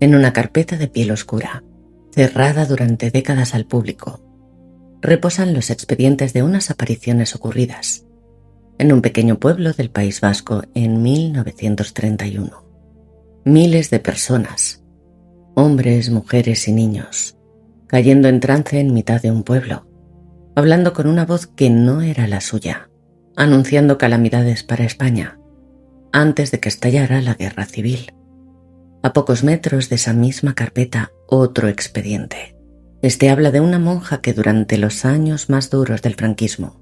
En una carpeta de piel oscura, cerrada durante décadas al público, reposan los expedientes de unas apariciones ocurridas en un pequeño pueblo del País Vasco en 1931. Miles de personas, hombres, mujeres y niños, cayendo en trance en mitad de un pueblo, hablando con una voz que no era la suya, anunciando calamidades para España, antes de que estallara la guerra civil. A pocos metros de esa misma carpeta, otro expediente. Este habla de una monja que durante los años más duros del franquismo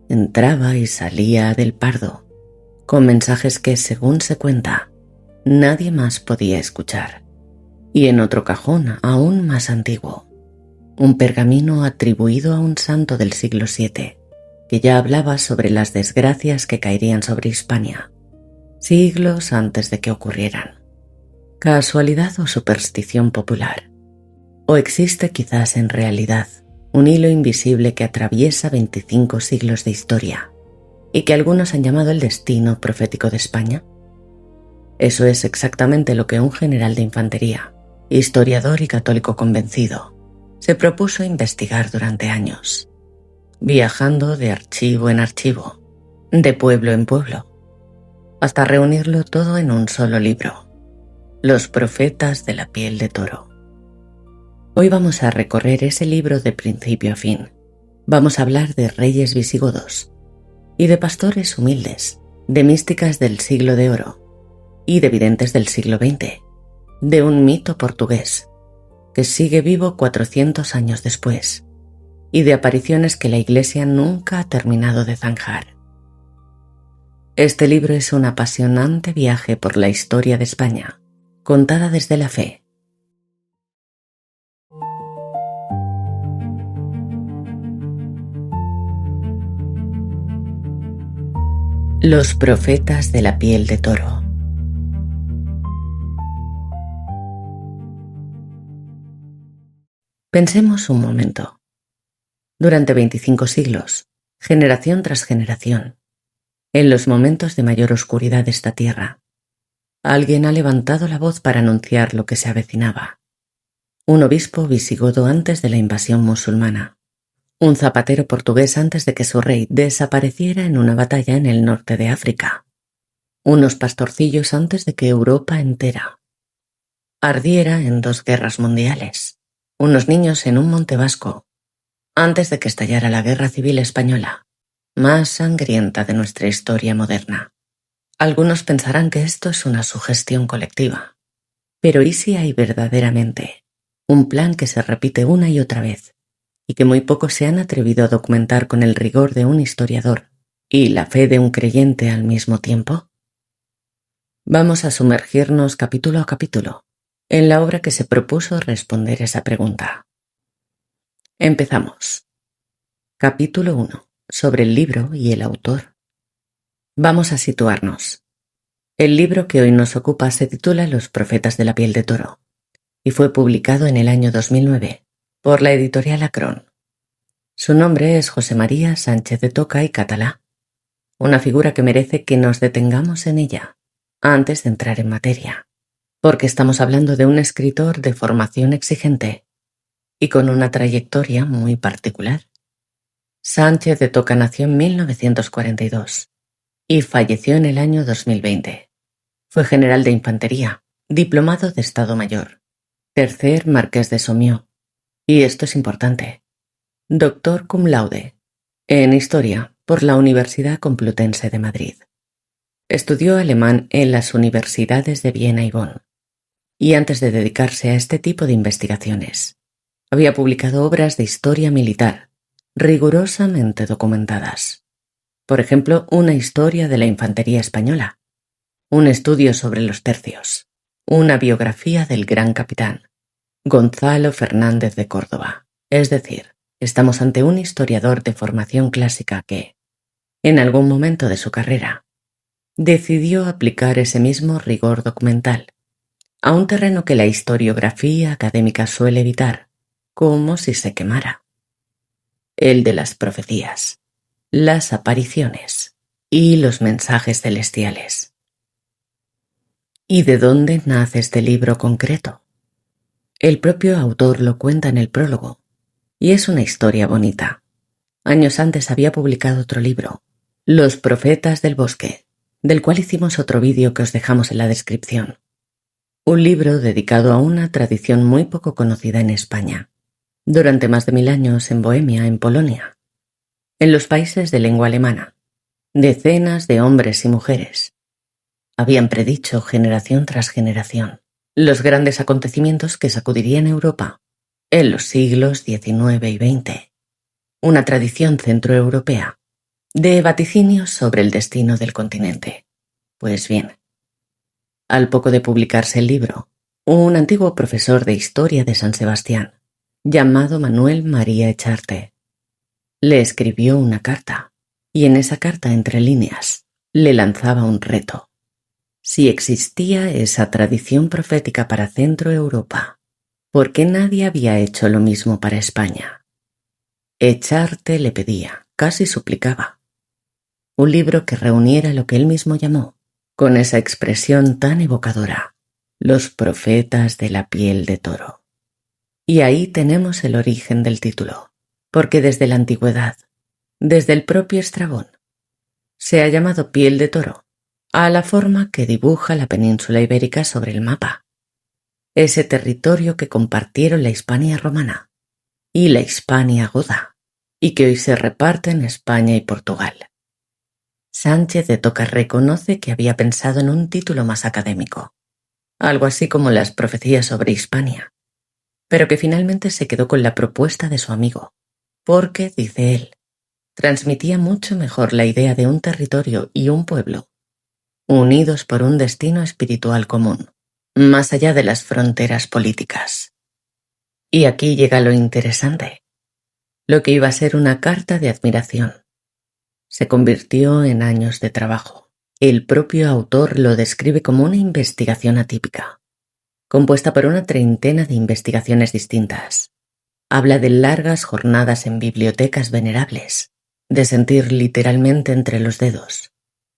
entraba y salía del Pardo, con mensajes que, según se cuenta, nadie más podía escuchar. Y en otro cajón, aún más antiguo, un pergamino atribuido a un santo del siglo VII, que ya hablaba sobre las desgracias que caerían sobre Hispania, siglos antes de que ocurrieran. ¿Casualidad o superstición popular? ¿O existe quizás en realidad un hilo invisible que atraviesa 25 siglos de historia y que algunos han llamado el destino profético de España? Eso es exactamente lo que un general de infantería, historiador y católico convencido, se propuso investigar durante años, viajando de archivo en archivo, de pueblo en pueblo, hasta reunirlo todo en un solo libro: Los profetas de la piel de toro. Hoy vamos a recorrer ese libro de principio a fin. Vamos a hablar de reyes visigodos y de pastores humildes, de místicas del siglo de oro y de videntes del siglo XX, de un mito portugués que sigue vivo 400 años después y de apariciones que la Iglesia nunca ha terminado de zanjar. Este libro es un apasionante viaje por la historia de España, contada desde la fe. Los profetas de la piel de toro. Pensemos un momento. Durante 25 siglos, generación tras generación, en los momentos de mayor oscuridad de esta tierra, alguien ha levantado la voz para anunciar lo que se avecinaba. Un obispo visigodo antes de la invasión musulmana. Un zapatero portugués antes de que su rey desapareciera en una batalla en el norte de África. Unos pastorcillos antes de que Europa entera ardiera en 2 guerras mundiales. Unos niños en un monte vasco antes de que estallara la Guerra Civil Española, más sangrienta de nuestra historia moderna. Algunos pensarán que esto es una sugestión colectiva, pero ¿y si hay verdaderamente un plan que se repite una y otra vez y que muy pocos se han atrevido a documentar con el rigor de un historiador y la fe de un creyente al mismo tiempo? Vamos a sumergirnos capítulo a capítulo en la obra que se propuso responder esa pregunta. Empezamos. Capítulo 1. Sobre el libro y el autor. Vamos a situarnos. El libro que hoy nos ocupa se titula Los profetas de la piel de toro y fue publicado en el año 2009 por la editorial Acrón. Su nombre es José María Sánchez de Toca y Catalá, una figura que merece que nos detengamos en ella antes de entrar en materia, porque estamos hablando de un escritor de formación exigente y con una trayectoria muy particular. Sánchez de Toca nació en 1942 y falleció en el año 2020. Fue general de infantería, diplomado de Estado Mayor, tercer marqués de Sommió, y esto es importante, doctor cum laude en Historia por la Universidad Complutense de Madrid. Estudió alemán en las universidades de Viena y Bonn, y antes de dedicarse a este tipo de investigaciones, había publicado obras de historia militar rigurosamente documentadas. Por ejemplo, una historia de la infantería española, un estudio sobre los tercios, una biografía del gran capitán Gonzalo Fernández de Córdoba. Es decir, estamos ante un historiador de formación clásica que, en algún momento de su carrera, decidió aplicar ese mismo rigor documental a un terreno que la historiografía académica suele evitar, como si se quemara: el de las profecías, las apariciones y los mensajes celestiales. ¿Y de dónde nace este libro concreto? El propio autor lo cuenta en el prólogo, y es una historia bonita. Años antes había publicado otro libro, Los Profetas del Bosque, del cual hicimos otro vídeo que os dejamos en la descripción. Un libro dedicado a una tradición muy poco conocida en España, durante más de 1000 años en Bohemia, en Polonia. En los países de lengua alemana, decenas de hombres y mujeres habían predicho generación tras generación los grandes acontecimientos que sacudirían Europa en los siglos XIX y XX. Una tradición centroeuropea de vaticinios sobre el destino del continente. Pues bien, al poco de publicarse el libro, un antiguo profesor de historia de San Sebastián, llamado Manuel María Echarte, le escribió una carta, y en esa carta, entre líneas, le lanzaba un reto. Si existía esa tradición profética para Centro Europa, ¿por qué nadie había hecho lo mismo para España? Echarte le pedía, casi suplicaba, un libro que reuniera lo que él mismo llamó, con esa expresión tan evocadora, los profetas de la piel de toro. Y ahí tenemos el origen del título, porque desde la antigüedad, desde el propio Estrabón, se ha llamado piel de toro a la forma que dibuja la península ibérica sobre el mapa, ese territorio que compartieron la Hispania romana y la Hispania goda, y que hoy se reparte en España y Portugal. Sánchez de Toca reconoce que había pensado en un título más académico, algo así como las profecías sobre Hispania, pero que finalmente se quedó con la propuesta de su amigo, porque, dice él, transmitía mucho mejor la idea de un territorio y un pueblo unidos por un destino espiritual común, más allá de las fronteras políticas. Y aquí llega lo interesante. Lo que iba a ser una carta de admiración se convirtió en años de trabajo. El propio autor lo describe como una investigación atípica, compuesta por una treintena de investigaciones distintas. Habla de largas jornadas en bibliotecas venerables, de sentir literalmente entre los dedos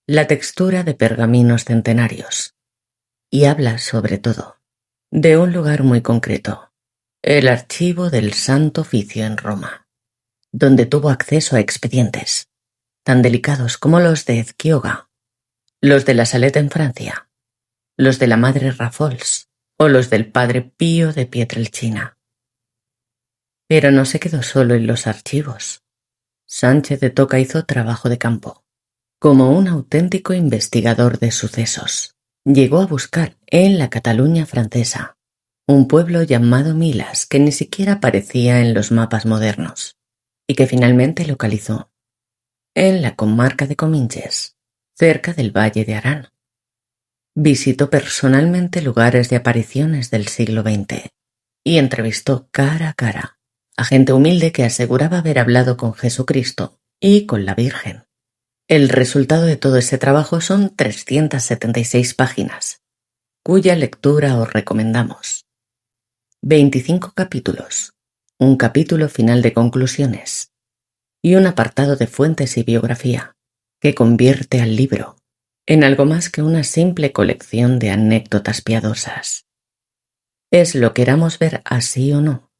la textura de pergaminos centenarios. Y habla, sobre todo, de un lugar muy concreto, el archivo del Santo Oficio en Roma, donde tuvo acceso a expedientes tan delicados como los de Ezquioga, los de la Salette en Francia, los de la Madre Rafols o los del Padre Pío de Pietrelcina. Pero no se quedó solo en los archivos. Sánchez de Toca hizo trabajo de campo. Como un auténtico investigador de sucesos, llegó a buscar en la Cataluña francesa un pueblo llamado Milas que ni siquiera aparecía en los mapas modernos y que finalmente localizó en la comarca de Cominges, cerca del Valle de Arán. Visitó personalmente lugares de apariciones del siglo XX y entrevistó cara a cara a gente humilde que aseguraba haber hablado con Jesucristo y con la Virgen. El resultado de todo ese trabajo son 376 páginas, cuya lectura os recomendamos. 25 capítulos, un capítulo final de conclusiones y un apartado de fuentes y biografía que convierte al libro en algo más que una simple colección de anécdotas piadosas. Es, lo queramos ver así o no,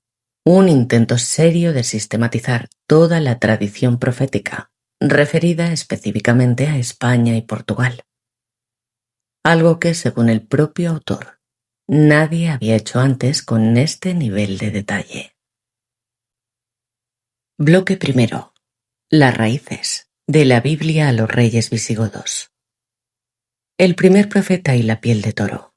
un intento serio de sistematizar toda la tradición profética referida específicamente a España y Portugal. Algo que, según el propio autor, nadie había hecho antes con este nivel de detalle. Bloque primero. Las raíces, de la Biblia a los reyes visigodos. El primer profeta y la piel de toro.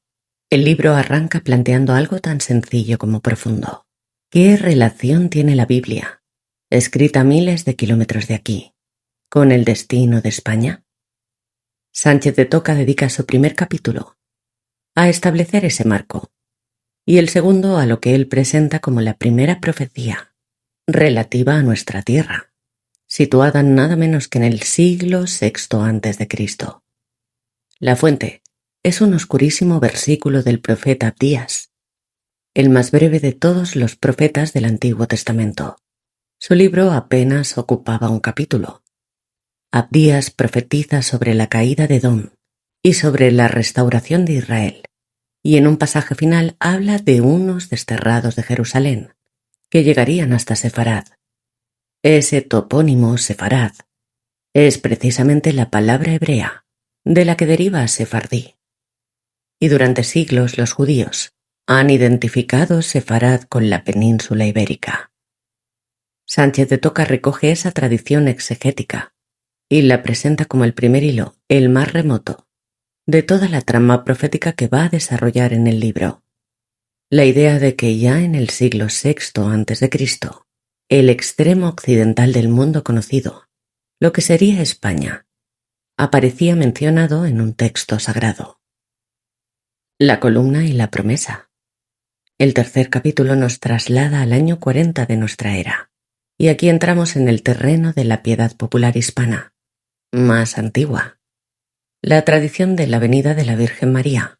El libro arranca planteando algo tan sencillo como profundo. ¿Qué relación tiene la Biblia, escrita a miles de kilómetros de aquí, con el destino de España? Sánchez de Toca dedica su primer capítulo a establecer ese marco y el segundo a lo que él presenta como la primera profecía relativa a nuestra tierra, situada nada menos que en el siglo VI a.C. La fuente es un oscurísimo versículo del profeta Abdías, el más breve de todos los profetas del Antiguo Testamento. Su libro apenas ocupaba un capítulo. Abdías profetiza sobre la caída de Edom y sobre la restauración de Israel, y en un pasaje final habla de unos desterrados de Jerusalén que llegarían hasta Sefarad. Ese topónimo Sefarad es precisamente la palabra hebrea de la que deriva sefardí. Y durante siglos los judíos han identificado Sefarad con la península ibérica. Sánchez de Toca recoge esa tradición exegética y la presenta como el primer hilo, el más remoto, de toda la trama profética que va a desarrollar en el libro. La idea de que ya en el siglo VI a.C., el extremo occidental del mundo conocido, lo que sería España, aparecía mencionado en un texto sagrado. La columna y la promesa. El tercer capítulo nos traslada al año 40 de nuestra era, y aquí entramos en el terreno de la piedad popular hispana, más antigua. La tradición de la venida de la Virgen María,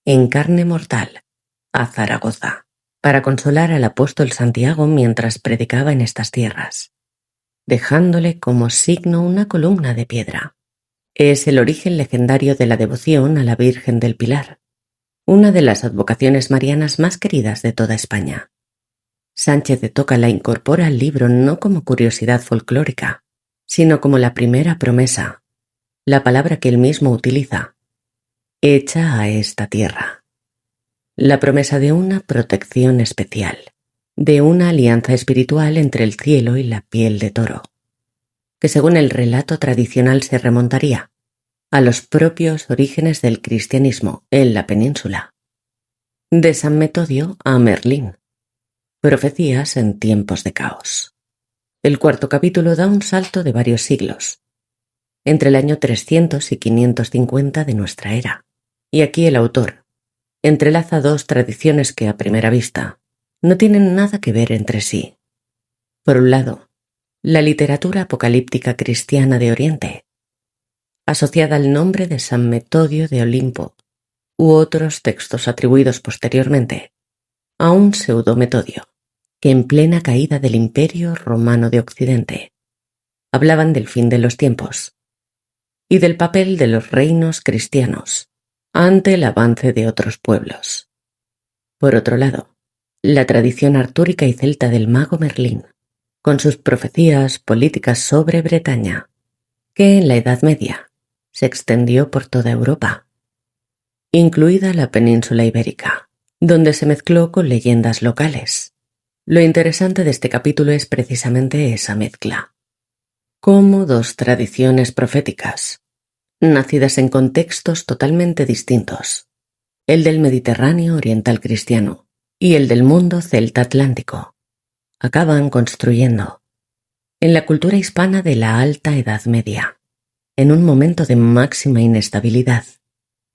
en carne mortal, a Zaragoza, para consolar al apóstol Santiago mientras predicaba en estas tierras, dejándole como signo una columna de piedra. Es el origen legendario de la devoción a la Virgen del Pilar, una de las advocaciones marianas más queridas de toda España. Sánchez de Toca la incorpora al libro no como curiosidad folclórica, sino como la primera promesa, la palabra que él mismo utiliza, hecha a esta tierra. La promesa de una protección especial, de una alianza espiritual entre el cielo y la piel de toro, que según el relato tradicional se remontaría a los propios orígenes del cristianismo en la península. De San Metodio a Merlín. Profecías en tiempos de caos. El cuarto capítulo da un salto de varios siglos, entre el año 300 y 550 de nuestra era, y aquí el autor entrelaza dos tradiciones que a primera vista no tienen nada que ver entre sí. Por un lado, la literatura apocalíptica cristiana de Oriente, asociada al nombre de San Metodio de Olimpo, u otros textos atribuidos posteriormente a un pseudo-Metodio, que en plena caída del Imperio Romano de Occidente hablaban del fin de los tiempos y del papel de los reinos cristianos ante el avance de otros pueblos. Por otro lado, la tradición artúrica y celta del mago Merlín, con sus profecías políticas sobre Bretaña, que en la Edad Media se extendió por toda Europa, incluida la península ibérica, donde se mezcló con leyendas locales. Lo interesante de este capítulo es precisamente esa mezcla. Cómo dos tradiciones proféticas, nacidas en contextos totalmente distintos, el del Mediterráneo oriental cristiano y el del mundo celta atlántico, acaban construyendo en la cultura hispana de la Alta Edad Media, en un momento de máxima inestabilidad,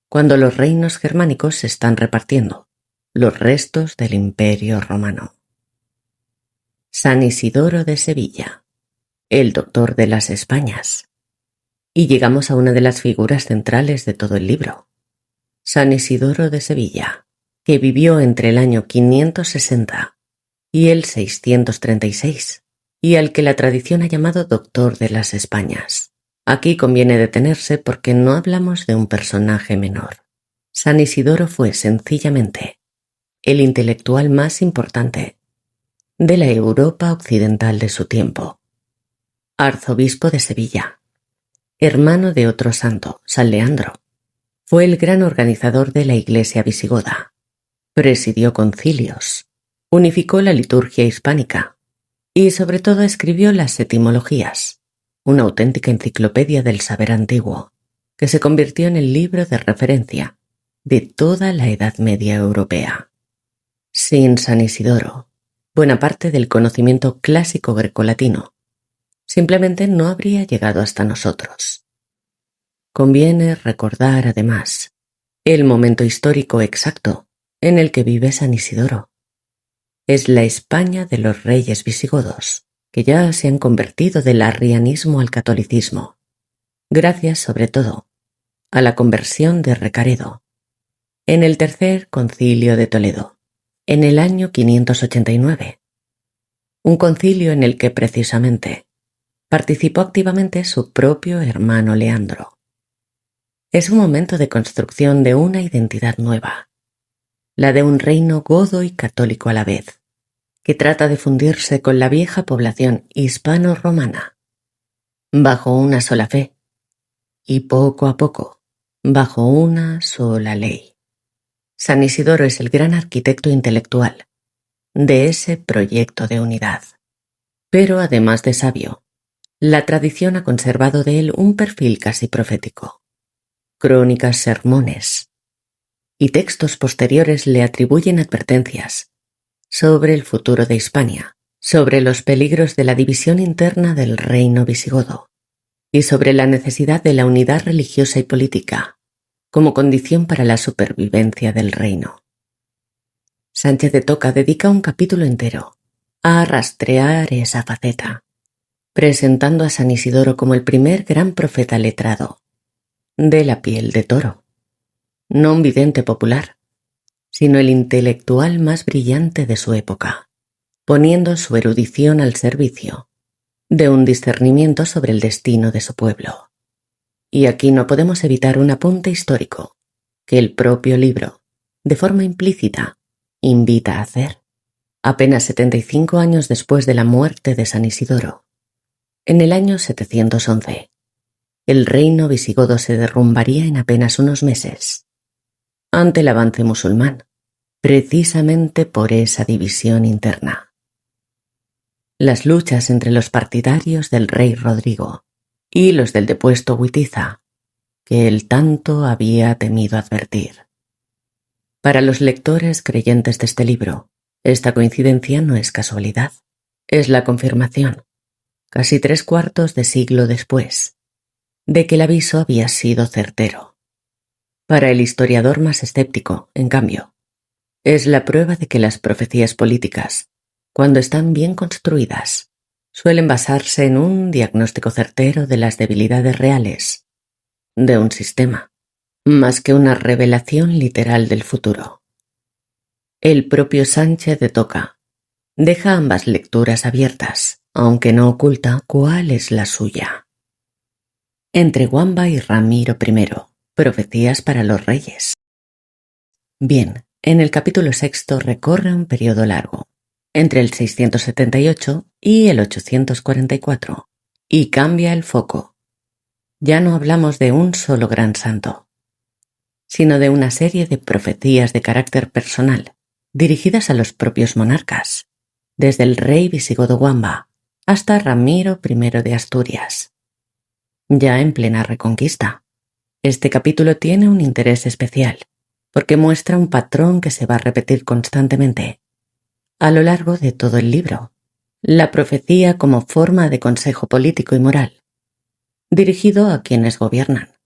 cuando los reinos germánicos se están repartiendo los restos del Imperio Romano. San Isidoro de Sevilla, el doctor de las Españas. Y llegamos a una de las figuras centrales de todo el libro, San Isidoro de Sevilla, que vivió entre el año 560 y el 636, y al que la tradición ha llamado doctor de las Españas. Aquí conviene detenerse porque no hablamos de un personaje menor. San Isidoro fue sencillamente el intelectual más importante de la Europa occidental de su tiempo. Arzobispo de Sevilla, hermano de otro santo, San Leandro, fue el gran organizador de la Iglesia visigoda, presidió concilios, unificó la liturgia hispánica y sobre todo escribió las etimologías, una auténtica enciclopedia del saber antiguo, que se convirtió en el libro de referencia de toda la Edad Media europea. Sin San Isidoro, buena parte del conocimiento clásico grecolatino simplemente no habría llegado hasta nosotros. Conviene recordar, además, el momento histórico exacto en el que vive San Isidoro. Es la España de los reyes visigodos, que ya se han convertido del arrianismo al catolicismo, gracias sobre todo a la conversión de Recaredo en el tercer concilio de Toledo, en el año 589, un concilio en el que precisamente participó activamente su propio hermano Leandro. Es un momento de construcción de una identidad nueva, la de un reino godo y católico a la vez, que trata de fundirse con la vieja población hispano-romana, bajo una sola fe, y poco a poco, bajo una sola ley. San Isidoro es el gran arquitecto intelectual de ese proyecto de unidad. Pero además de sabio, la tradición ha conservado de él un perfil casi profético. Crónicas, sermones y textos posteriores le atribuyen advertencias sobre el futuro de Hispania, sobre los peligros de la división interna del reino visigodo y sobre la necesidad de la unidad religiosa y política como condición para la supervivencia del reino. Sánchez de Toca dedica un capítulo entero a rastrear esa faceta, presentando a San Isidoro como el primer gran profeta letrado, de la piel de toro, no un vidente popular, sino el intelectual más brillante de su época, poniendo su erudición al servicio de un discernimiento sobre el destino de su pueblo. Y aquí no podemos evitar un apunte histórico que el propio libro, de forma implícita, invita a hacer. Apenas 75 años después de la muerte de San Isidoro, en el año 711, el reino visigodo se derrumbaría en apenas unos meses, ante el avance musulmán, precisamente por esa división interna. Las luchas entre los partidarios del rey Rodrigo y los del depuesto Witiza, que él tanto había temido advertir. Para los lectores creyentes de este libro, esta coincidencia no es casualidad, es la confirmación, casi 3/4 de siglo después, de que el aviso había sido certero. Para el historiador más escéptico, en cambio, es la prueba de que las profecías políticas, cuando están bien construidas, suelen basarse en un diagnóstico certero de las debilidades reales de un sistema, más que una revelación literal del futuro. El propio Sánchez de Toca deja ambas lecturas abiertas, aunque no oculta cuál es la suya. Entre Wamba y Ramiro I, profecías para los reyes. Bien, en el capítulo 6 recorre un periodo largo, entre el 678 y el 844, y cambia el foco. Ya no hablamos de un solo gran santo, sino de una serie de profecías de carácter personal, dirigidas a los propios monarcas, desde el rey visigodo Wamba hasta Ramiro I de Asturias. Ya en plena reconquista, este capítulo tiene un interés especial, porque muestra un patrón que se va a repetir constantemente a lo largo de todo el libro, la profecía como forma de consejo político y moral, dirigido a quienes gobiernan.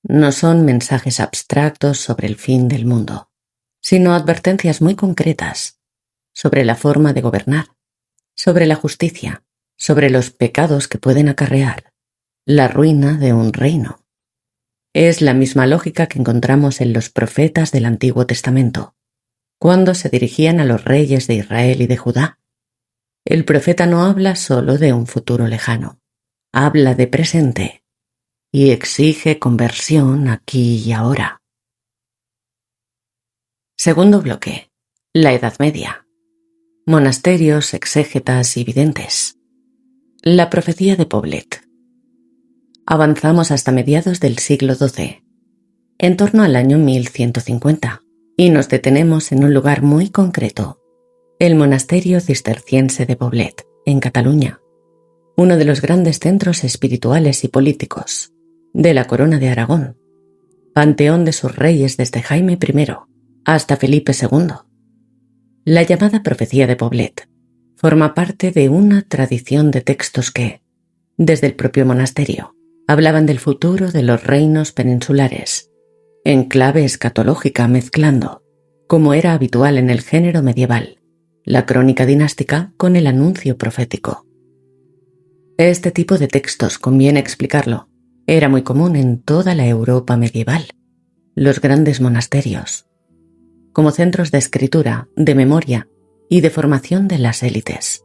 No son mensajes abstractos sobre el fin del mundo, sino advertencias muy concretas sobre la forma de gobernar, sobre la justicia, sobre los pecados que pueden acarrear la ruina de un reino. Es la misma lógica que encontramos en los profetas del Antiguo Testamento, cuando se dirigían a los reyes de Israel y de Judá. El profeta no habla solo de un futuro lejano, habla de presente y exige conversión aquí y ahora. Segundo bloque, la Edad Media. Monasterios, exégetas y videntes. La profecía de Poblet. Avanzamos hasta mediados del siglo XII, en torno al año 1150, y nos detenemos en un lugar muy concreto, el monasterio cisterciense de Poblet, en Cataluña, uno de los grandes centros espirituales y políticos de la Corona de Aragón, panteón de sus reyes desde Jaime I hasta Felipe II. La llamada profecía de Poblet forma parte de una tradición de textos que, desde el propio monasterio, hablaban del futuro de los reinos peninsulares, en clave escatológica mezclando, como era habitual en el género medieval, la crónica dinástica con el anuncio profético. Este tipo de textos, conviene explicarlo, era muy común en toda la Europa medieval. Los grandes monasterios, como centros de escritura, de memoria y de formación de las élites,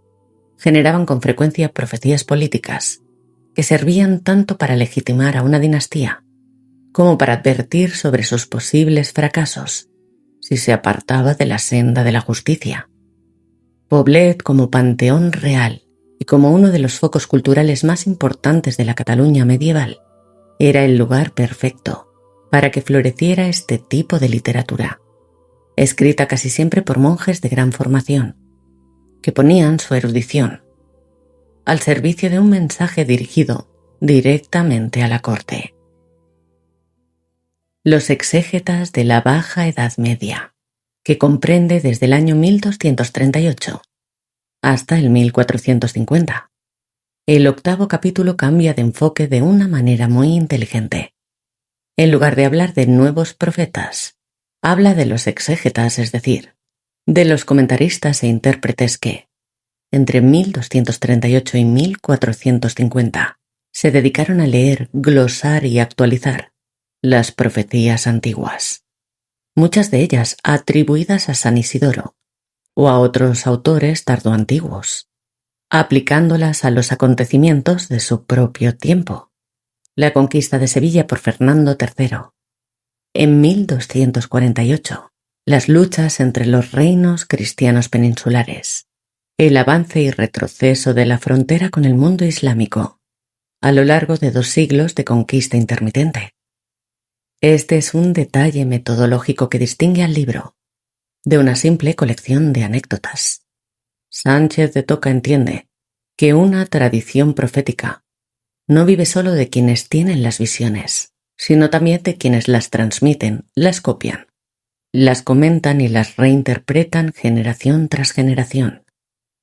generaban con frecuencia profecías políticas que servían tanto para legitimar a una dinastía como para advertir sobre sus posibles fracasos si se apartaba de la senda de la justicia. Poblet, como panteón real y como uno de los focos culturales más importantes de la Cataluña medieval, era el lugar perfecto para que floreciera este tipo de literatura, escrita casi siempre por monjes de gran formación, que ponían su erudición al servicio de un mensaje dirigido directamente a la corte. Los exégetas de la Baja Edad Media, que comprende desde el año 1238 hasta el 1450. El 8º capítulo cambia de enfoque de una manera muy inteligente. En lugar de hablar de nuevos profetas, habla de los exégetas, es decir, de los comentaristas e intérpretes que, entre 1238 y 1450, se dedicaron a leer, glosar y actualizar las profecías antiguas, muchas de ellas atribuidas a San Isidoro o a otros autores tardoantiguos, aplicándolas a los acontecimientos de su propio tiempo. La conquista de Sevilla por Fernando III. En 1248, las luchas entre los reinos cristianos peninsulares, el avance y retroceso de la frontera con el mundo islámico, a lo largo de 2 siglos de conquista intermitente. Este es un detalle metodológico que distingue al libro de una simple colección de anécdotas. Sánchez de Toca entiende que una tradición profética no vive solo de quienes tienen las visiones, sino también de quienes las transmiten, las copian, las comentan y las reinterpretan generación tras generación,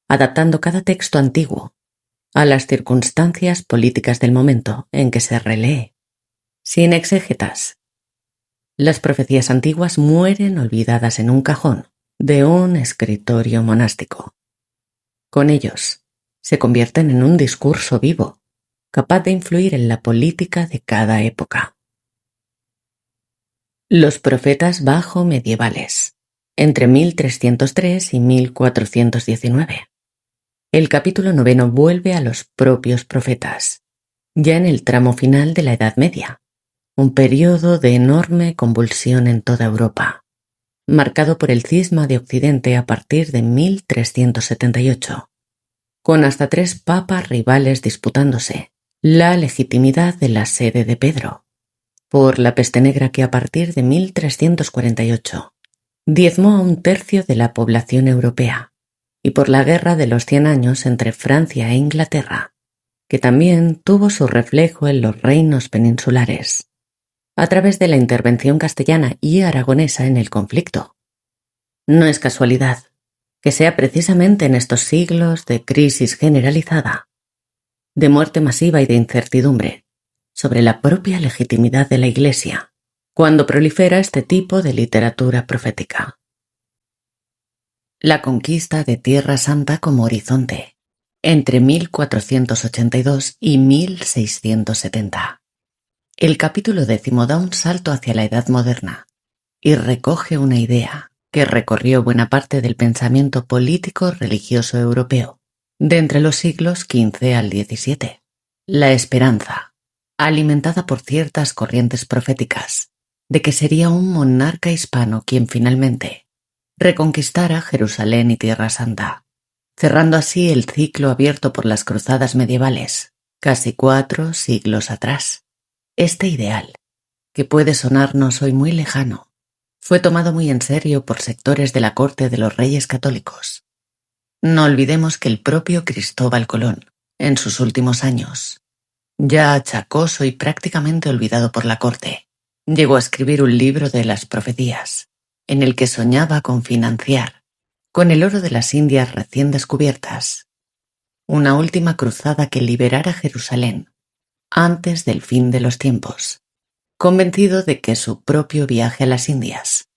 adaptando cada texto antiguo a las circunstancias políticas del momento en que se relee. Sin exégetas, las profecías antiguas mueren olvidadas en un cajón de un escritorio monástico. Con ellos, se convierten en un discurso vivo, capaz de influir en la política de cada época. Los profetas bajo medievales, entre 1303 y 1419. El capítulo 9 vuelve a los propios profetas, ya en el tramo final de la Edad Media, un periodo de enorme convulsión en toda Europa, marcado por el cisma de Occidente a partir de 1378, con hasta 3 papas rivales disputándose la legitimidad de la sede de Pedro, por la peste negra que a partir de 1348 diezmó a 1/3 de la población europea, y por la Guerra de los 100 años entre Francia e Inglaterra, que también tuvo su reflejo en los reinos peninsulares, a través de la intervención castellana y aragonesa en el conflicto. No es casualidad que sea precisamente en estos siglos de crisis generalizada, de muerte masiva y de incertidumbre sobre la propia legitimidad de la Iglesia, cuando prolifera este tipo de literatura profética. La conquista de Tierra Santa como horizonte, entre 1482 y 1670. El capítulo 10 da un salto hacia la Edad Moderna y recoge una idea que recorrió buena parte del pensamiento político religioso europeo de entre los siglos XV al XVII. La esperanza, alimentada por ciertas corrientes proféticas, de que sería un monarca hispano quien finalmente reconquistara Jerusalén y Tierra Santa, cerrando así el ciclo abierto por las cruzadas medievales, casi 4 siglos atrás. Este ideal, que puede sonarnos hoy muy lejano, fue tomado muy en serio por sectores de la corte de los reyes católicos. No olvidemos que el propio Cristóbal Colón, en sus últimos años, ya achacoso y prácticamente olvidado por la corte, llegó a escribir un libro de las profecías, en el que soñaba con financiar, con el oro de las Indias recién descubiertas, una última cruzada que liberara Jerusalén antes del fin de los tiempos, convencido de que su propio viaje a las Indias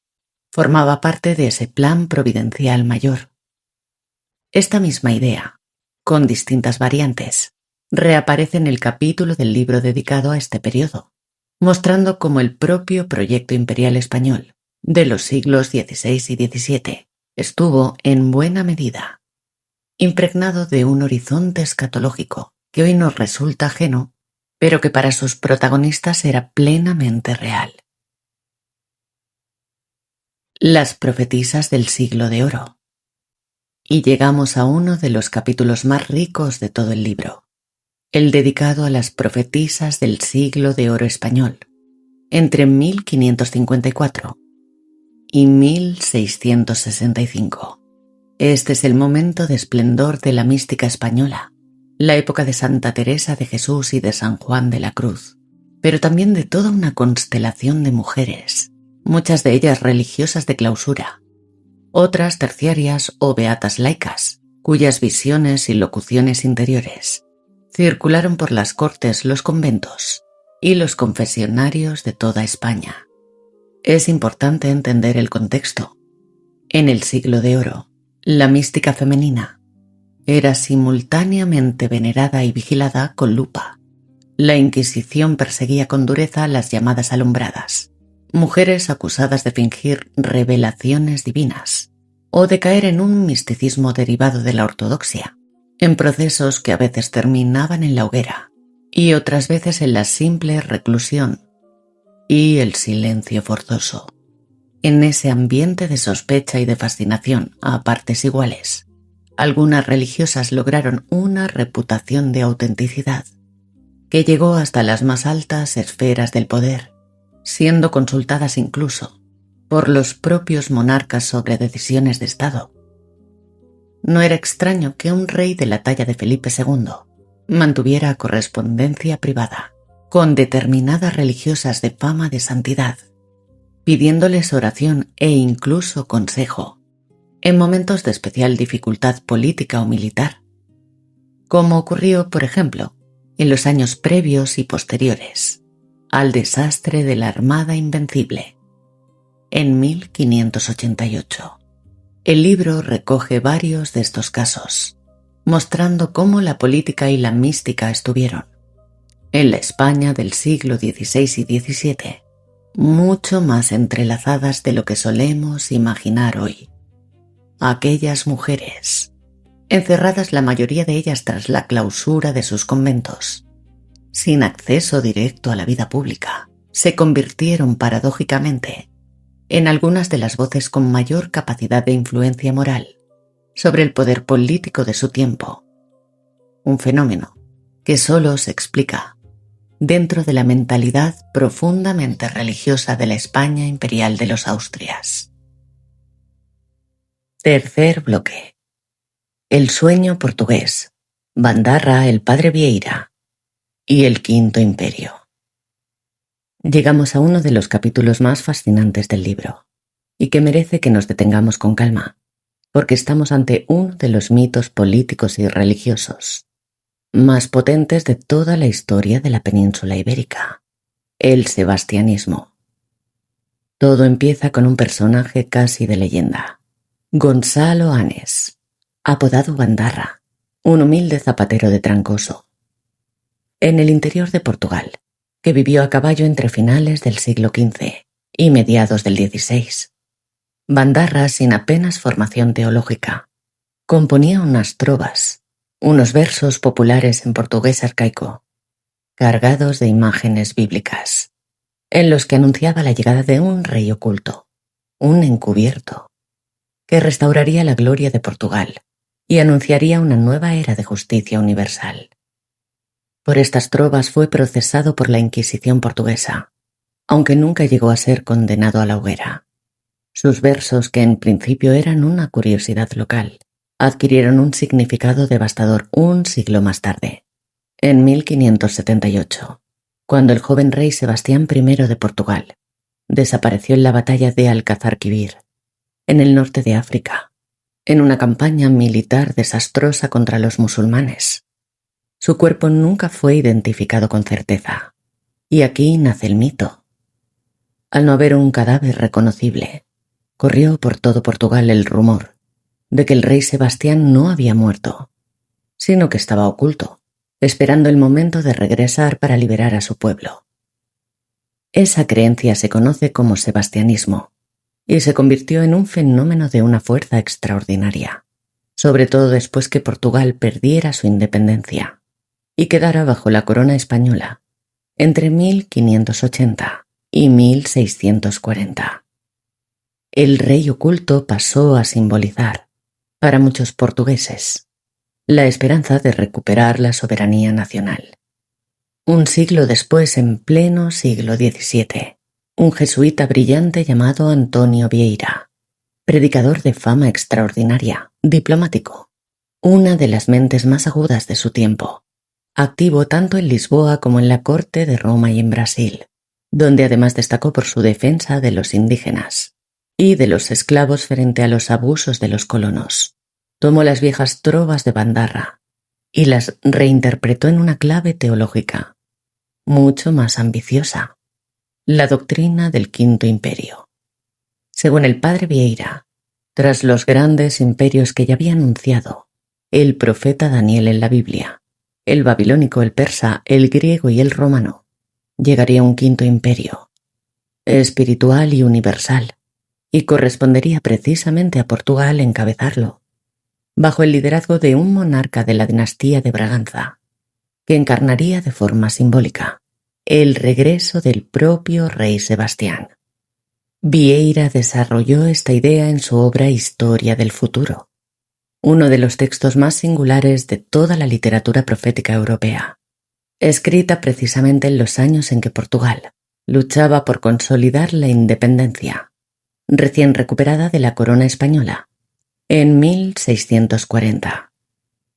formaba parte de ese plan providencial mayor. Esta misma idea, con distintas variantes, reaparece en el capítulo del libro dedicado a este periodo, mostrando cómo el propio proyecto imperial español de los siglos XVI y XVII estuvo, en buena medida, impregnado de un horizonte escatológico que hoy nos resulta ajeno, pero que para sus protagonistas era plenamente real. Las profetisas del siglo de oro. Y llegamos a uno de los capítulos más ricos de todo el libro, el dedicado a las profetisas del siglo de oro español, entre 1554 y 1665. Este es el momento de esplendor de la mística española, la época de Santa Teresa de Jesús y de San Juan de la Cruz, pero también de toda una constelación de mujeres, muchas de ellas religiosas de clausura, otras terciarias o beatas laicas, cuyas visiones y locuciones interiores circularon por las cortes, los conventos y los confesionarios de toda España. Es importante entender el contexto. En el siglo de oro, la mística femenina era simultáneamente venerada y vigilada con lupa. La Inquisición perseguía con dureza a las llamadas alumbradas, mujeres acusadas de fingir revelaciones divinas o de caer en un misticismo derivado de la ortodoxia, en procesos que a veces terminaban en la hoguera y otras veces en la simple reclusión y el silencio forzoso. En ese ambiente de sospecha y de fascinación a partes iguales, algunas religiosas lograron una reputación de autenticidad que llegó hasta las más altas esferas del poder, siendo consultadas incluso por los propios monarcas sobre decisiones de Estado. No era extraño que un rey de la talla de Felipe II mantuviera correspondencia privada con determinadas religiosas de fama de santidad, pidiéndoles oración e incluso consejo en momentos de especial dificultad política o militar, como ocurrió, por ejemplo, en los años previos y posteriores al desastre de la Armada Invencible, en 1588. El libro recoge varios de estos casos, mostrando cómo la política y la mística estuvieron, en la España del siglo XVI y XVII, mucho más entrelazadas de lo que solemos imaginar hoy. Aquellas mujeres, encerradas la mayoría de ellas tras la clausura de sus conventos, sin acceso directo a la vida pública, se convirtieron paradójicamente en algunas de las voces con mayor capacidad de influencia moral sobre el poder político de su tiempo, un fenómeno que solo se explica dentro de la mentalidad profundamente religiosa de la España imperial de los Austrias. Tercer bloque. El sueño portugués, Bandarra, el padre Vieira y el Quinto Imperio. Llegamos a uno de los capítulos más fascinantes del libro y que merece que nos detengamos con calma, porque estamos ante uno de los mitos políticos y religiosos más potentes de toda la historia de la península ibérica, el sebastianismo. Todo empieza con un personaje casi de leyenda, Gonzalo Anes, apodado Bandarra, un humilde zapatero de Trancoso, en el interior de Portugal, que vivió a caballo entre finales del siglo XV y mediados del XVI. Bandarra, sin apenas formación teológica, componía unas trovas, unos versos populares en portugués arcaico, cargados de imágenes bíblicas, en los que anunciaba la llegada de un rey oculto, un encubierto, que restauraría la gloria de Portugal y anunciaría una nueva era de justicia universal. Por estas trovas fue procesado por la Inquisición portuguesa, aunque nunca llegó a ser condenado a la hoguera. Sus versos, que en principio eran una curiosidad local, adquirieron un significado devastador un siglo más tarde, en 1578, cuando el joven rey Sebastián I de Portugal desapareció en la batalla de Alcázar-Quibir, en el norte de África, en una campaña militar desastrosa contra los musulmanes. Su cuerpo nunca fue identificado con certeza, y aquí nace el mito. Al no haber un cadáver reconocible, corrió por todo Portugal el rumor de que el rey Sebastián no había muerto, sino que estaba oculto, esperando el momento de regresar para liberar a su pueblo. Esa creencia se conoce como sebastianismo y se convirtió en un fenómeno de una fuerza extraordinaria, sobre todo después que Portugal perdiera su independencia y quedara bajo la corona española entre 1580 y 1640. el rey oculto pasó a simbolizar, para muchos portugueses, la esperanza de recuperar la soberanía nacional. Un siglo después, en pleno siglo XVII, un jesuita brillante llamado Antonio Vieira, predicador de fama extraordinaria, diplomático, una de las mentes más agudas de su tiempo, activo tanto en Lisboa como en la corte de Roma y en Brasil, donde además destacó por su defensa de los indígenas y de los esclavos frente a los abusos de los colonos. Tomó las viejas trovas de Bandarra y las reinterpretó en una clave teológica mucho más ambiciosa: la doctrina del Quinto Imperio. Según el padre Vieira, tras los grandes imperios que ya había anunciado el profeta Daniel en la Biblia, el babilónico, el persa, el griego y el romano, llegaría un quinto imperio, espiritual y universal, y correspondería precisamente a Portugal encabezarlo, bajo el liderazgo de un monarca de la dinastía de Braganza, que encarnaría de forma simbólica el regreso del propio rey Sebastián. Vieira desarrolló esta idea en su obra Historia del Futuro, uno de los textos más singulares de toda la literatura profética europea, escrita precisamente en los años en que Portugal luchaba por consolidar la independencia, recién recuperada de la corona española, en 1640,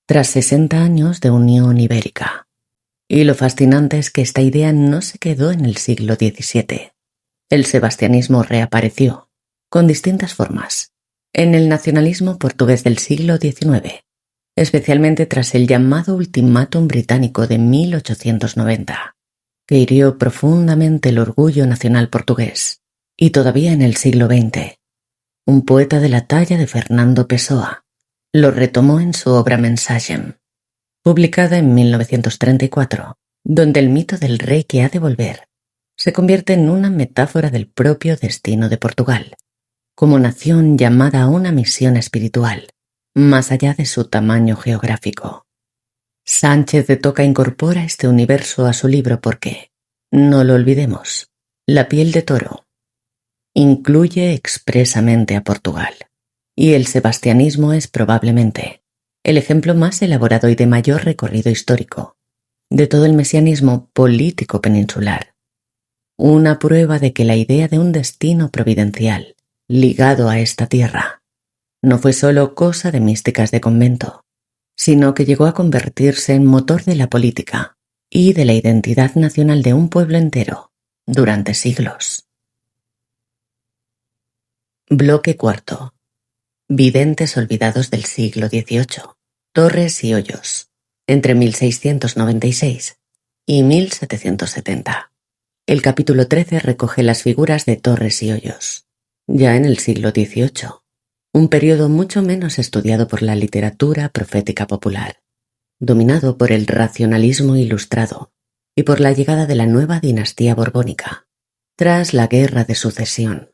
tras 60 años de unión ibérica. Y lo fascinante es que esta idea no se quedó en el siglo XVII. El sebastianismo reapareció, con distintas formas, en el nacionalismo portugués del siglo XIX, especialmente tras el llamado Ultimátum británico de 1890, que hirió profundamente el orgullo nacional portugués, y todavía en el siglo XX. Un poeta de la talla de Fernando Pessoa lo retomó en su obra Mensagem, publicada en 1934, donde el mito del rey que ha de volver se convierte en una metáfora del propio destino de Portugal, como nación llamada a una misión espiritual, más allá de su tamaño geográfico. Sánchez de Toca incorpora este universo a su libro porque, no lo olvidemos, La piel de toro incluye expresamente a Portugal, y el sebastianismo es probablemente el ejemplo más elaborado y de mayor recorrido histórico de todo el mesianismo político peninsular. Una prueba de que la idea de un destino providencial ligado a esta tierra no fue solo cosa de místicas de convento, sino que llegó a convertirse en motor de la política y de la identidad nacional de un pueblo entero durante siglos. Bloque cuarto. Videntes olvidados del siglo XVIII. Torres y Hoyos, entre 1696 y 1770. El capítulo 13 recoge las figuras de Torres y Hoyos, ya en el siglo XVIII, un periodo mucho menos estudiado por la literatura profética popular, dominado por el racionalismo ilustrado y por la llegada de la nueva dinastía borbónica, tras la Guerra de Sucesión,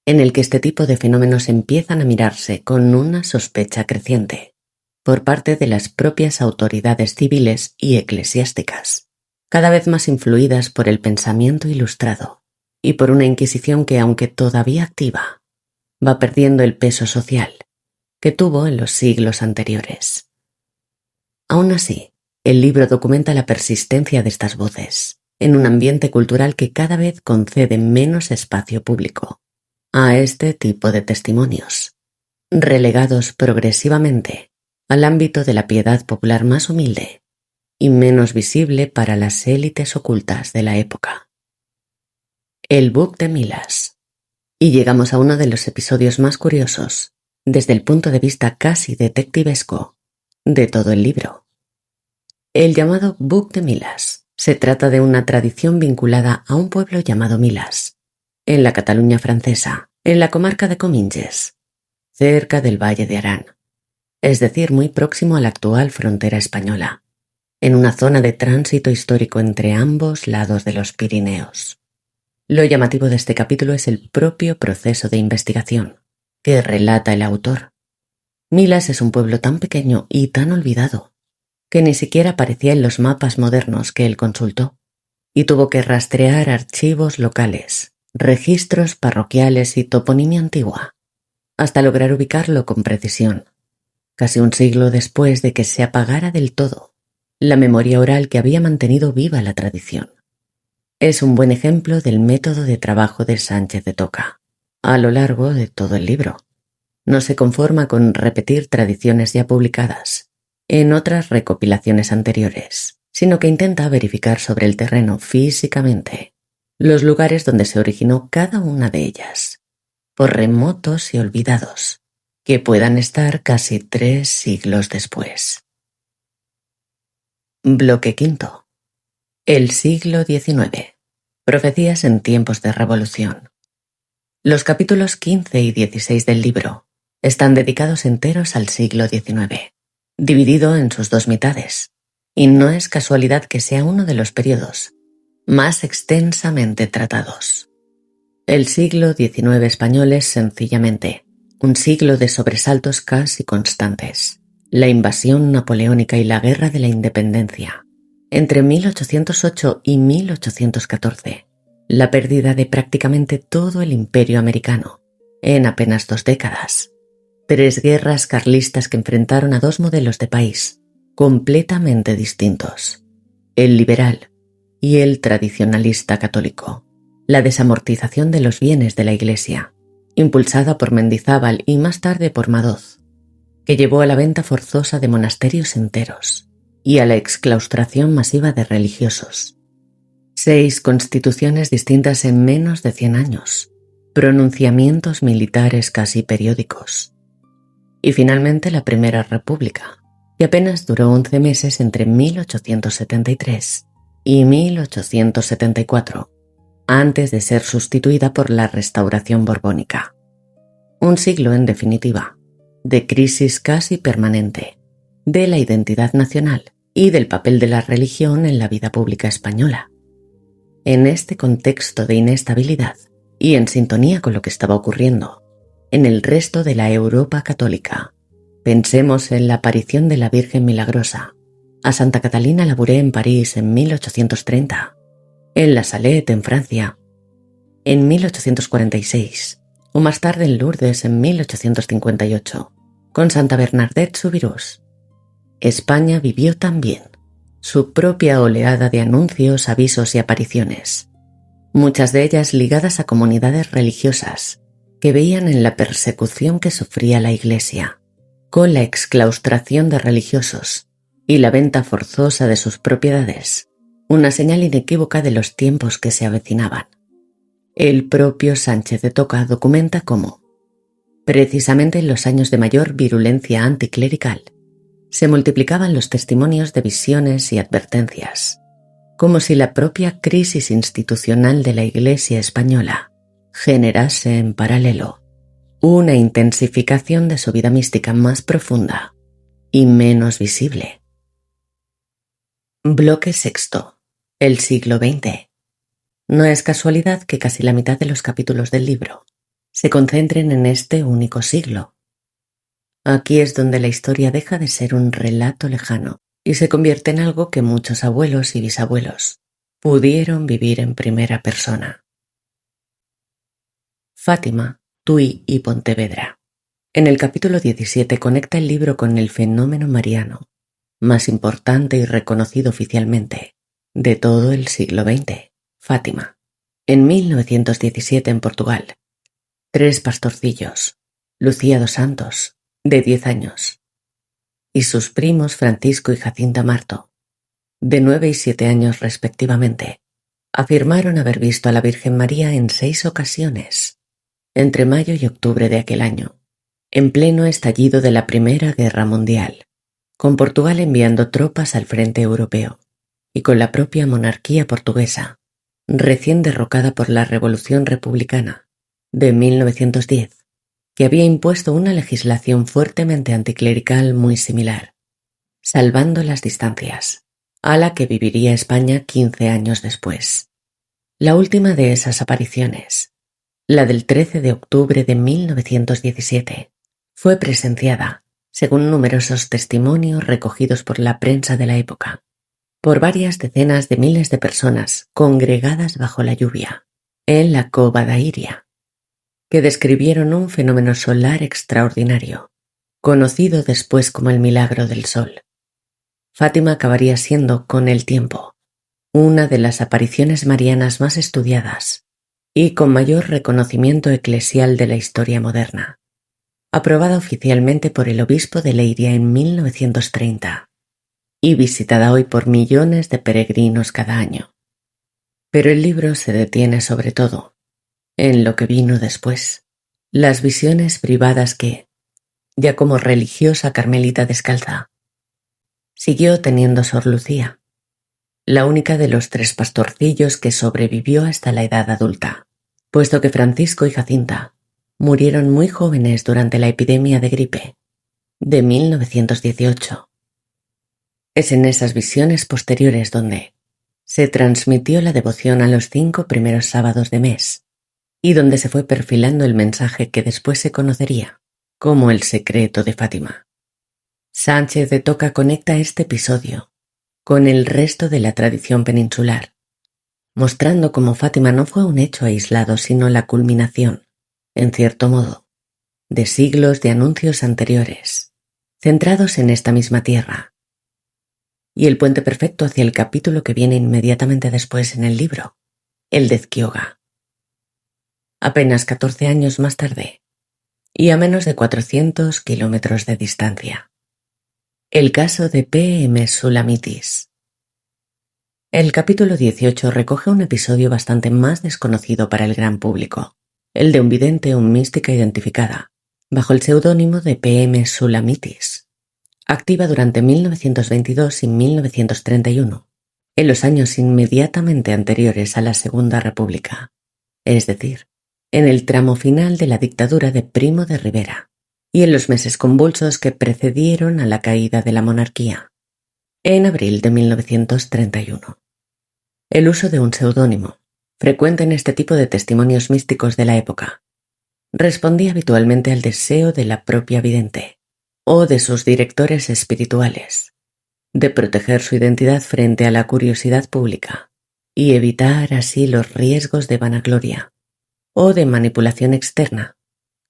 en el que este tipo de fenómenos empiezan a mirarse con una sospecha creciente por parte de las propias autoridades civiles y eclesiásticas, cada vez más influidas por el pensamiento ilustrado y por una Inquisición que, aunque todavía activa, va perdiendo el peso social que tuvo en los siglos anteriores. Aún así, el libro documenta la persistencia de estas voces en un ambiente cultural que cada vez concede menos espacio público a este tipo de testimonios, relegados progresivamente al ámbito de la piedad popular más humilde y menos visible para las élites ocultas de la época. El Buc de Milas. Y llegamos a uno de los episodios más curiosos, desde el punto de vista casi detectivesco, de todo el libro. El llamado Buc de Milas se trata de una tradición vinculada a un pueblo llamado Milas, en la Cataluña francesa, en la comarca de Comminges, cerca del Valle de Arán, es decir, muy próximo a la actual frontera española, en una zona de tránsito histórico entre ambos lados de los Pirineos. Lo llamativo de este capítulo es el propio proceso de investigación que relata el autor. Milas es un pueblo tan pequeño y tan olvidado que ni siquiera aparecía en los mapas modernos que él consultó, y tuvo que rastrear archivos locales registros parroquiales y toponimia antigua, hasta lograr ubicarlo con precisión, casi un siglo después de que se apagara del todo la memoria oral que había mantenido viva la tradición. Es un buen ejemplo del método de trabajo de Sánchez de Toca, a lo largo de todo el libro. No se conforma con repetir tradiciones ya publicadas en otras recopilaciones anteriores, sino que intenta verificar sobre el terreno físicamente los lugares donde se originó cada una de ellas, por remotos y olvidados, que puedan estar casi 3 siglos después. Bloque quinto. El siglo XIX. Profecías en tiempos de revolución. Los capítulos 15 y 16 del libro están dedicados enteros al siglo XIX, dividido en sus 2 mitades, y no es casualidad que sea uno de los periodos más extensamente tratados. El siglo XIX español es sencillamente un siglo de sobresaltos casi constantes. La invasión napoleónica y la Guerra de la Independencia, entre 1808 y 1814, la pérdida de prácticamente todo el imperio americano en apenas 2 décadas, 3 guerras carlistas que enfrentaron a 2 modelos de país completamente distintos, el liberal y el tradicionalista católico, la desamortización de los bienes de la Iglesia, impulsada por Mendizábal y más tarde por Madoz, que llevó a la venta forzosa de monasterios enteros y a la exclaustración masiva de religiosos. 6 constituciones distintas en menos de 100 años, pronunciamientos militares casi periódicos. Y finalmente la Primera República, que apenas duró 11 meses entre 1873 y 1874, antes de ser sustituida por la Restauración borbónica. Un siglo, en definitiva, de crisis casi permanente, de la identidad nacional y del papel de la religión en la vida pública española. En este contexto de inestabilidad y en sintonía con lo que estaba ocurriendo en el resto de la Europa católica, pensemos en la aparición de la Virgen Milagrosa a Santa Catalina Labouré en París en 1830, en La Salette en Francia en 1846 o más tarde en Lourdes en 1858, con Santa Bernadette Soubirous. España vivió también su propia oleada de anuncios, avisos y apariciones, muchas de ellas ligadas a comunidades religiosas que veían en la persecución que sufría la Iglesia, con la exclaustración de religiosos y la venta forzosa de sus propiedades, una señal inequívoca de los tiempos que se avecinaban. El propio Sánchez de Toca documenta cómo, precisamente en los años de mayor virulencia anticlerical, se multiplicaban los testimonios de visiones y advertencias, como si la propia crisis institucional de la Iglesia española generase en paralelo una intensificación de su vida mística más profunda y menos visible. Bloque sexto. El siglo XX. No es casualidad que casi la mitad de los capítulos del libro se concentren en este único siglo. Aquí es donde la historia deja de ser un relato lejano y se convierte en algo que muchos abuelos y bisabuelos pudieron vivir en primera persona. Fátima, Tui y Pontevedra. En el capítulo 17 conecta el libro con el fenómeno mariano, más importante y reconocido oficialmente de todo el siglo XX, Fátima. En 1917 en Portugal, 3 pastorcillos, Lucía dos Santos, de 10 años, y sus primos Francisco y Jacinta Marto, de 9 y 7 años respectivamente, afirmaron haber visto a la Virgen María en 6 ocasiones, entre mayo y octubre de aquel año, en pleno estallido de la Primera Guerra Mundial, con Portugal enviando tropas al frente europeo, y con la propia monarquía portuguesa, recién derrocada por la Revolución Republicana de 1910, que había impuesto una legislación fuertemente anticlerical muy similar, salvando las distancias, a la que viviría España 15 años después. La última de esas apariciones, la del 13 de octubre de 1917, fue presenciada, según numerosos testimonios recogidos por la prensa de la época, por varias decenas de miles de personas congregadas bajo la lluvia, en la Cova da Iria, que describieron un fenómeno solar extraordinario, conocido después como el milagro del sol. Fátima acabaría siendo, con el tiempo, una de las apariciones marianas más estudiadas y con mayor reconocimiento eclesial de la historia moderna, aprobada oficialmente por el obispo de Leiria en 1930 y visitada hoy por millones de peregrinos cada año. Pero el libro se detiene sobre todo en lo que vino después, las visiones privadas que, ya como religiosa carmelita descalza, siguió teniendo Sor Lucía, la única de los 3 pastorcillos que sobrevivió hasta la edad adulta, puesto que Francisco y Jacinta murieron muy jóvenes durante la epidemia de gripe de 1918. Es en esas visiones posteriores donde se transmitió la devoción a los 5 primeros sábados de mes y donde se fue perfilando el mensaje que después se conocería como el secreto de Fátima. Sánchez de Toca conecta este episodio con el resto de la tradición peninsular, mostrando cómo Fátima no fue un hecho aislado, sino la culminación, en cierto modo, de siglos de anuncios anteriores, centrados en esta misma tierra, y el puente perfecto hacia el capítulo que viene inmediatamente después en el libro, el de Ezquioga. Apenas 14 años más tarde, y a menos de 400 kilómetros de distancia. El caso de P.M. Sulamitis. El capítulo 18 recoge un episodio bastante más desconocido para el gran público, el de un vidente o mística identificada, bajo el seudónimo de P.M. Sulamitis, activa durante 1922 y 1931, en los años inmediatamente anteriores a la Segunda República, es decir, en el tramo final de la dictadura de Primo de Rivera y en los meses convulsos que precedieron a la caída de la monarquía, en abril de 1931. El uso de un seudónimo, frecuente en este tipo de testimonios místicos de la época, respondía habitualmente al deseo de la propia vidente o de sus directores espirituales de proteger su identidad frente a la curiosidad pública y evitar así los riesgos de vanagloria o de manipulación externa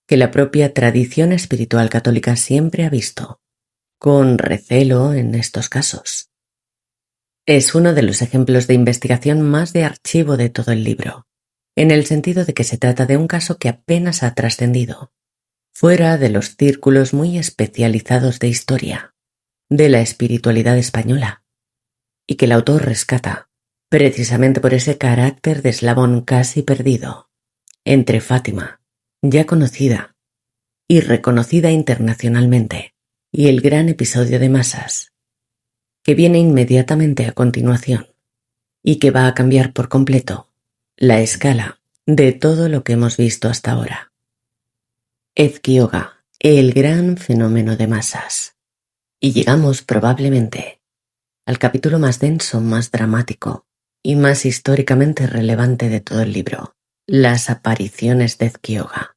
que la propia tradición espiritual católica siempre ha visto con recelo en estos casos. Es uno de los ejemplos de investigación más de archivo de todo el libro, en el sentido de que se trata de un caso que apenas ha trascendido, fuera de los círculos muy especializados de historia, de la espiritualidad española, y que el autor rescata, precisamente por ese carácter de eslabón casi perdido, entre Fátima, ya conocida y reconocida internacionalmente, y el gran episodio de masas, que viene inmediatamente a continuación y que va a cambiar por completo la escala de todo lo que hemos visto hasta ahora. Ezquioga, el gran fenómeno de masas. Y llegamos probablemente al capítulo más denso, más dramático y más históricamente relevante de todo el libro, las apariciones de Ezquioga.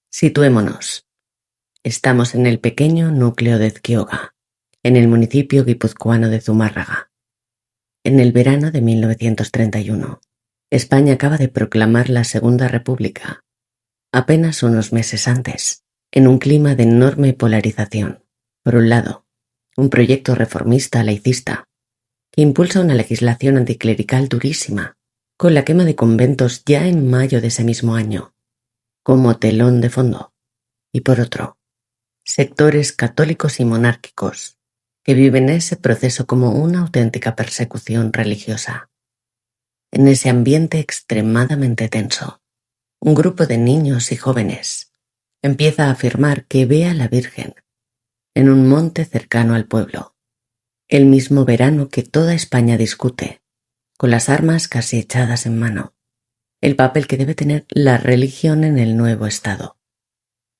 Situémonos. Estamos en el pequeño núcleo de Ezquioga, en el municipio guipuzcoano de Zumárraga. En el verano de 1931, España acaba de proclamar la Segunda República, apenas unos meses antes, en un clima de enorme polarización. Por un lado, un proyecto reformista laicista que impulsa una legislación anticlerical durísima, con la quema de conventos ya en mayo de ese mismo año, como telón de fondo. Y por otro, sectores católicos y monárquicos que viven ese proceso como una auténtica persecución religiosa. En ese ambiente extremadamente tenso, un grupo de niños y jóvenes empieza a afirmar que ve a la Virgen en un monte cercano al pueblo, el mismo verano que toda España discute, con las armas casi echadas en mano, el papel que debe tener la religión en el nuevo Estado.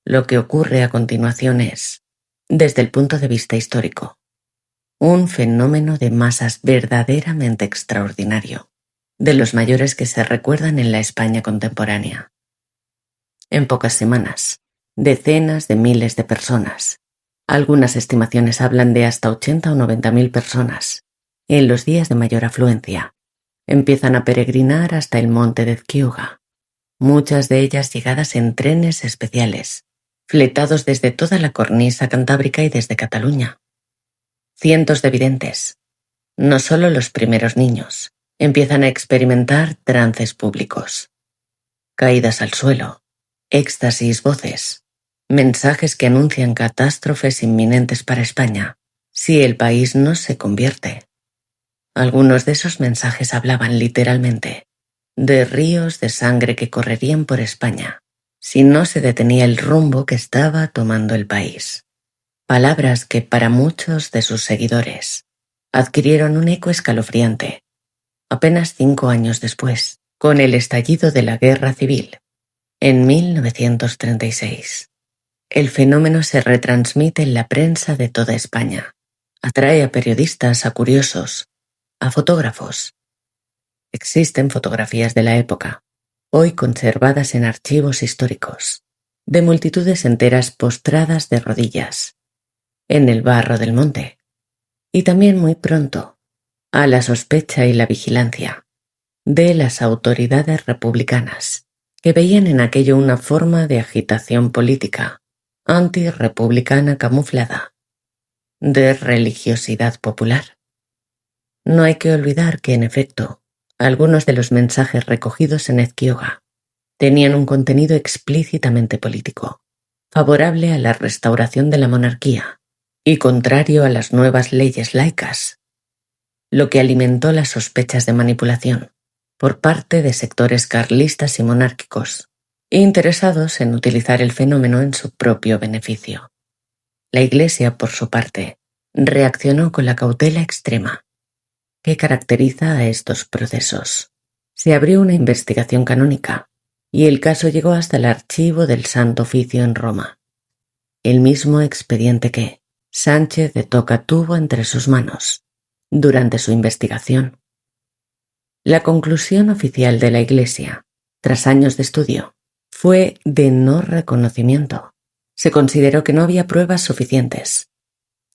Lo que ocurre a continuación es, desde el punto de vista histórico, un fenómeno de masas verdaderamente extraordinario, de los mayores que se recuerdan en la España contemporánea. En pocas semanas, decenas de miles de personas, algunas estimaciones hablan de hasta 80 o 90.000 personas, en los días de mayor afluencia, empiezan a peregrinar hasta el monte de Ezquioga, muchas de ellas llegadas en trenes especiales, fletados desde toda la cornisa cantábrica y desde Cataluña. Cientos de videntes, no solo los primeros niños, empiezan a experimentar trances públicos. Caídas al suelo, éxtasis, voces, mensajes que anuncian catástrofes inminentes para España si el país no se convierte. Algunos de esos mensajes hablaban literalmente de ríos de sangre que correrían por España si no se detenía el rumbo que estaba tomando el país. Palabras que para muchos de sus seguidores adquirieron un eco escalofriante apenas 5 años después, con el estallido de la Guerra Civil, en 1936. El fenómeno se retransmite en la prensa de toda España. Atrae a periodistas, a curiosos, a fotógrafos. Existen fotografías de la época, hoy conservadas en archivos históricos, de multitudes enteras postradas de rodillas, en el barro del monte, y también muy pronto, a la sospecha y la vigilancia de las autoridades republicanas, que veían en aquello una forma de agitación política, antirrepublicana camuflada, de religiosidad popular. No hay que olvidar que, en efecto, algunos de los mensajes recogidos en Ezquioga tenían un contenido explícitamente político, favorable a la restauración de la monarquía y contrario a las nuevas leyes laicas, lo que alimentó las sospechas de manipulación por parte de sectores carlistas y monárquicos, interesados en utilizar el fenómeno en su propio beneficio. La Iglesia, por su parte, reaccionó con la cautela extrema que caracteriza a estos procesos. Se abrió una investigación canónica y el caso llegó hasta el archivo del Santo Oficio en Roma, el mismo expediente que Sánchez de Toca tuvo entre sus manos durante su investigación. La conclusión oficial de la Iglesia, tras años de estudio, fue de no reconocimiento. Se consideró que no había pruebas suficientes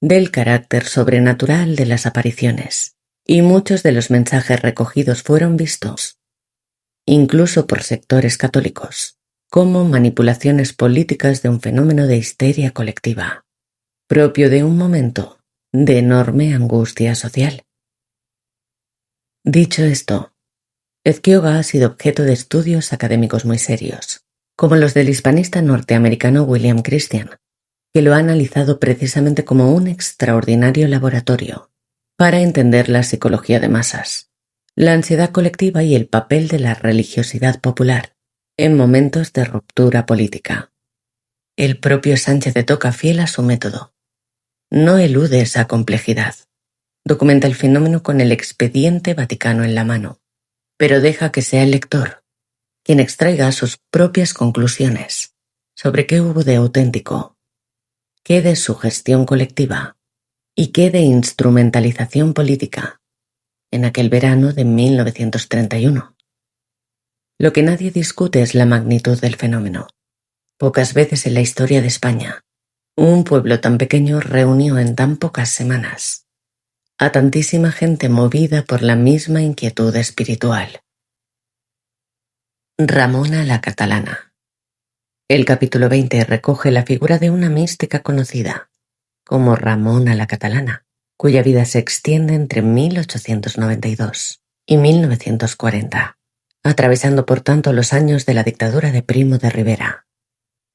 del carácter sobrenatural de las apariciones, y muchos de los mensajes recogidos fueron vistos, incluso por sectores católicos, como manipulaciones políticas de un fenómeno de histeria colectiva, propio de un momento de enorme angustia social. Dicho esto, Ezquioga ha sido objeto de estudios académicos muy serios, como los del hispanista norteamericano William Christian, que lo ha analizado precisamente como un extraordinario laboratorio para entender la psicología de masas, la ansiedad colectiva y el papel de la religiosidad popular en momentos de ruptura política. El propio Sánchez de Toca, fiel a su método, no elude esa complejidad. Documenta el fenómeno con el expediente vaticano en la mano, pero deja que sea el lector quien extraiga sus propias conclusiones sobre qué hubo de auténtico, qué de sugestión colectiva y qué de instrumentalización política en aquel verano de 1931. Lo que nadie discute es la magnitud del fenómeno. Pocas veces en la historia de España un pueblo tan pequeño reunió en tan pocas semanas a tantísima gente movida por la misma inquietud espiritual. Ramona la Catalana. El capítulo 20 recoge la figura de una mística conocida como Ramona la Catalana, cuya vida se extiende entre 1892 y 1940, atravesando por tanto los años de la dictadura de Primo de Rivera,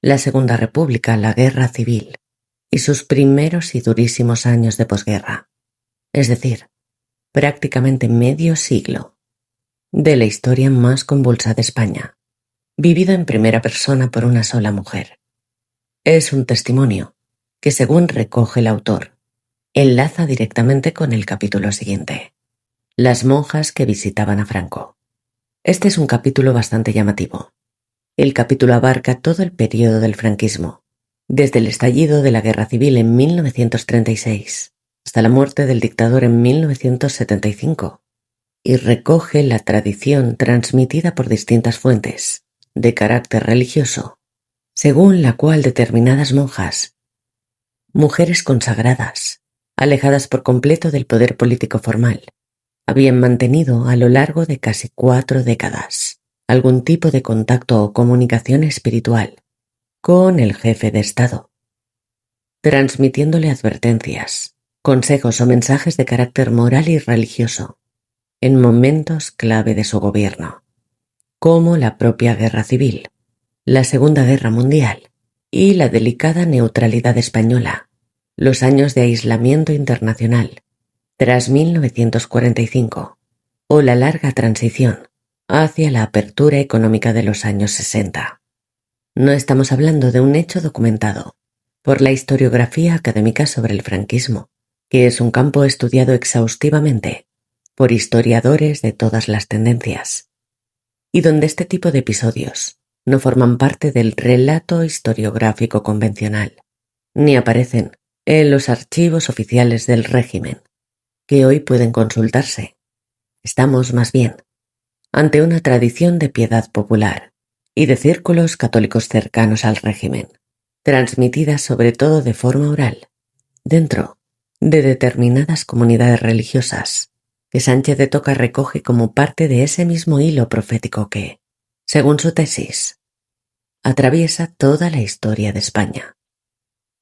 la Segunda República, la Guerra Civil y sus primeros y durísimos años de posguerra. Es decir, prácticamente medio siglo de la historia más convulsa de España, vivida en primera persona por una sola mujer. Es un testimonio que, según recoge el autor, enlaza directamente con el capítulo siguiente, las monjas que visitaban a Franco. Este es un capítulo bastante llamativo. El capítulo abarca todo el periodo del franquismo, desde el estallido de la Guerra Civil en 1936 hasta la muerte del dictador en 1975, y recoge la tradición transmitida por distintas fuentes de carácter religioso, según la cual determinadas monjas, mujeres consagradas, alejadas por completo del poder político formal, habían mantenido a lo largo de casi 4 décadas algún tipo de contacto o comunicación espiritual con el jefe de Estado, transmitiéndole advertencias, consejos o mensajes de carácter moral y religioso en momentos clave de su gobierno, como la propia guerra civil, la Segunda Guerra Mundial y la delicada neutralidad española, los años de aislamiento internacional tras 1945 o la larga transición hacia la apertura económica de los años 60. No estamos hablando de un hecho documentado por la historiografía académica sobre el franquismo, que es un campo estudiado exhaustivamente por historiadores de todas las tendencias, y donde este tipo de episodios no forman parte del relato historiográfico convencional, ni aparecen en los archivos oficiales del régimen, que hoy pueden consultarse. Estamos, más bien, ante una tradición de piedad popular y de círculos católicos cercanos al régimen, transmitida sobre todo de forma oral, dentro de determinadas comunidades religiosas, que Sánchez de Toca recoge como parte de ese mismo hilo profético que, según su tesis, atraviesa toda la historia de España.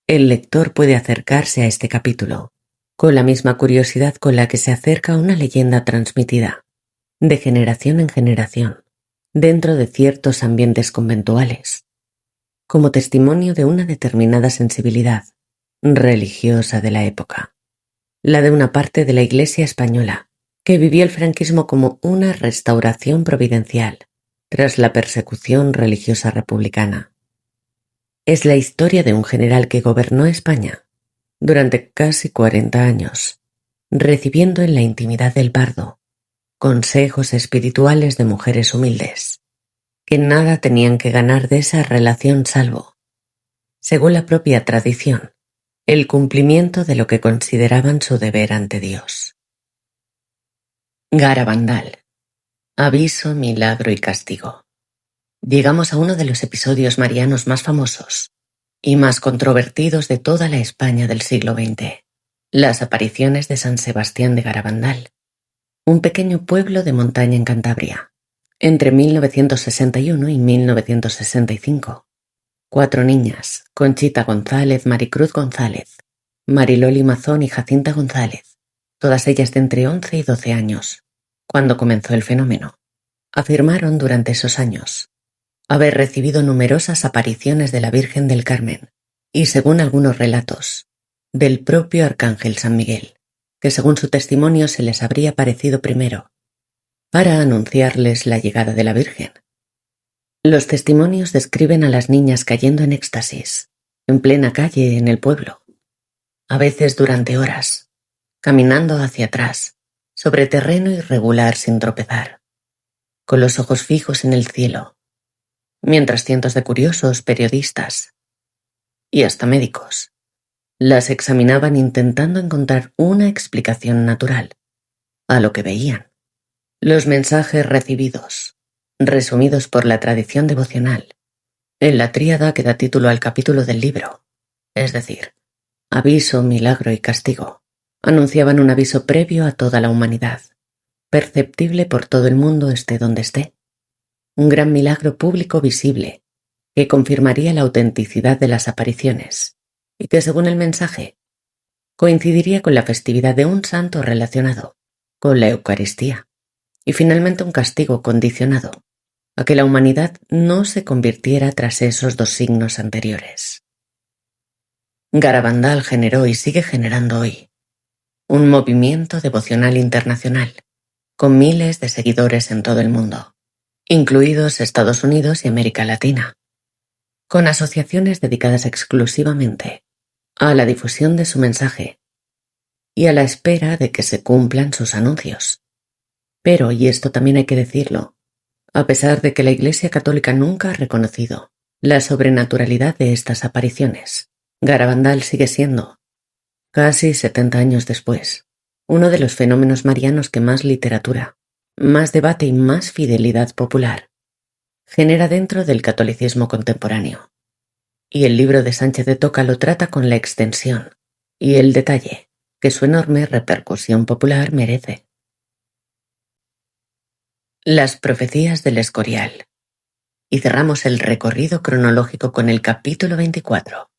El lector puede acercarse a este capítulo con la misma curiosidad con la que se acerca a una leyenda transmitida de generación en generación dentro de ciertos ambientes conventuales, como testimonio de una determinada sensibilidad religiosa de la época, la de una parte de la Iglesia española que vivió el franquismo como una restauración providencial tras la persecución religiosa republicana. Es la historia de un general que gobernó España durante casi 40 años, recibiendo en la intimidad del bardo consejos espirituales de mujeres humildes, que nada tenían que ganar de esa relación salvo, según la propia tradición, el cumplimiento de lo que consideraban su deber ante Dios. Garabandal. Aviso, milagro y castigo. Llegamos a uno de los episodios marianos más famosos y más controvertidos de toda la España del siglo XX, las apariciones de San Sebastián de Garabandal, un pequeño pueblo de montaña en Cantabria, entre 1961 y 1965. 4 niñas, Conchita González, Maricruz González, Mariloli Mazón y Jacinta González, todas ellas de entre 11 y 12 años, cuando comenzó el fenómeno, afirmaron durante esos años haber recibido numerosas apariciones de la Virgen del Carmen y, según algunos relatos, del propio Arcángel San Miguel, que según su testimonio se les habría aparecido primero para anunciarles la llegada de la Virgen. Los testimonios describen a las niñas cayendo en éxtasis, en plena calle en el pueblo, a veces durante horas, caminando hacia atrás, sobre terreno irregular sin tropezar, con los ojos fijos en el cielo, mientras cientos de curiosos, periodistas y hasta médicos las examinaban intentando encontrar una explicación natural a lo que veían. Los mensajes recibidos, resumidos por la tradición devocional, en la tríada que da título al capítulo del libro, es decir, aviso, milagro y castigo, anunciaban un aviso previo a toda la humanidad, perceptible por todo el mundo esté donde esté, un gran milagro público visible que confirmaría la autenticidad de las apariciones y que, según el mensaje, coincidiría con la festividad de un santo relacionado con la Eucaristía, y finalmente un castigo condicionado a que la humanidad no se convirtiera tras esos 2 signos anteriores. Garabandal generó y sigue generando hoy un movimiento devocional internacional con miles de seguidores en todo el mundo, incluidos Estados Unidos y América Latina, con asociaciones dedicadas exclusivamente a la difusión de su mensaje y a la espera de que se cumplan sus anuncios. Pero, y esto también hay que decirlo, a pesar de que la Iglesia Católica nunca ha reconocido la sobrenaturalidad de estas apariciones, Garabandal sigue siendo, casi 70 años después, uno de los fenómenos marianos que más literatura, más debate y más fidelidad popular genera dentro del catolicismo contemporáneo. Y el libro de Sánchez de Toca lo trata con la extensión y el detalle que su enorme repercusión popular merece. Las profecías del Escorial. Y cerramos el recorrido cronológico con el capítulo 24,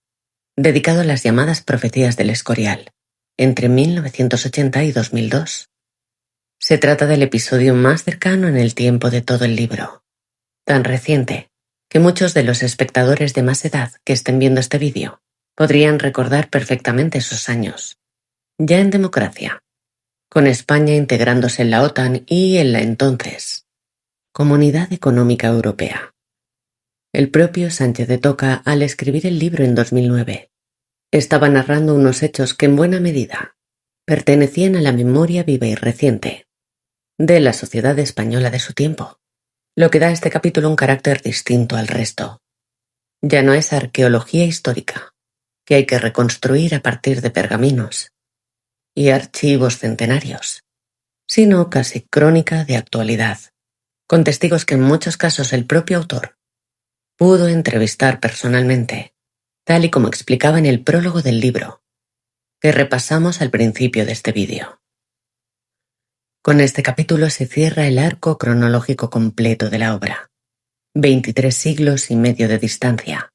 dedicado a las llamadas profecías del Escorial, entre 1980 y 2002. Se trata del episodio más cercano en el tiempo de todo el libro, tan reciente que muchos de los espectadores de más edad que estén viendo este vídeo podrían recordar perfectamente esos años, ya en democracia, con España integrándose en la OTAN y en la entonces Comunidad Económica Europea. El propio Sánchez de Toca, al escribir el libro en 2009, estaba narrando unos hechos que en buena medida pertenecían a la memoria viva y reciente de la sociedad española de su tiempo, lo que da a este capítulo un carácter distinto al resto. Ya no es arqueología histórica, que hay que reconstruir a partir de pergaminos y archivos centenarios, sino casi crónica de actualidad, con testigos que en muchos casos el propio autor pudo entrevistar personalmente, tal y como explicaba en el prólogo del libro, que repasamos al principio de este vídeo. Con este capítulo se cierra el arco cronológico completo de la obra. 23 siglos y medio de distancia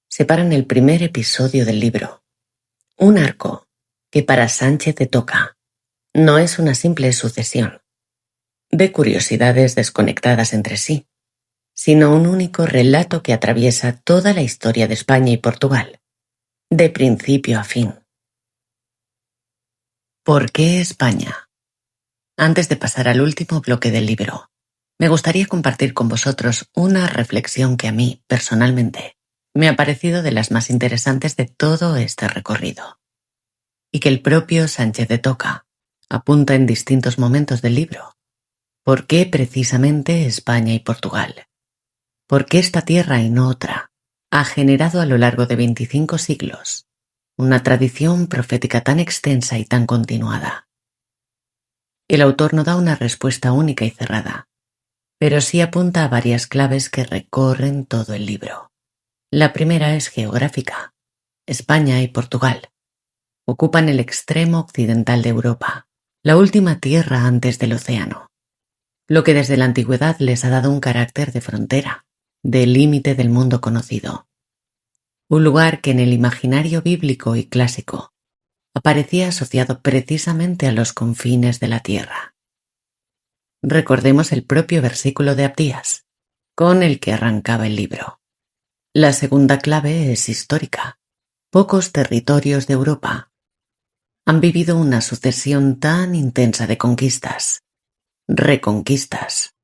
separan el primer episodio del libro. Un arco que para Sánchez de Toca no es una simple sucesión de curiosidades desconectadas entre sí, sino un único relato que atraviesa toda la historia de España y Portugal, de principio a fin. ¿Por qué España? Antes de pasar al último bloque del libro, me gustaría compartir con vosotros una reflexión que a mí, personalmente, me ha parecido de las más interesantes de todo este recorrido, y que el propio Sánchez de Toca apunta en distintos momentos del libro. ¿Por qué precisamente España y Portugal? ¿Por qué esta tierra y no otra ha generado a lo largo de 25 siglos una tradición profética tan extensa y tan continuada? El autor no da una respuesta única y cerrada, pero sí apunta a varias claves que recorren todo el libro. La primera es geográfica. España y Portugal ocupan el extremo occidental de Europa, la última tierra antes del océano, lo que desde la antigüedad les ha dado un carácter de frontera, de límite del mundo conocido. Un lugar que en el imaginario bíblico y clásico aparecía asociado precisamente a los confines de la tierra. Recordemos el propio versículo de Abdías, con el que arrancaba el libro. La segunda clave es histórica. Pocos territorios de Europa han vivido una sucesión tan intensa de conquistas, reconquistas,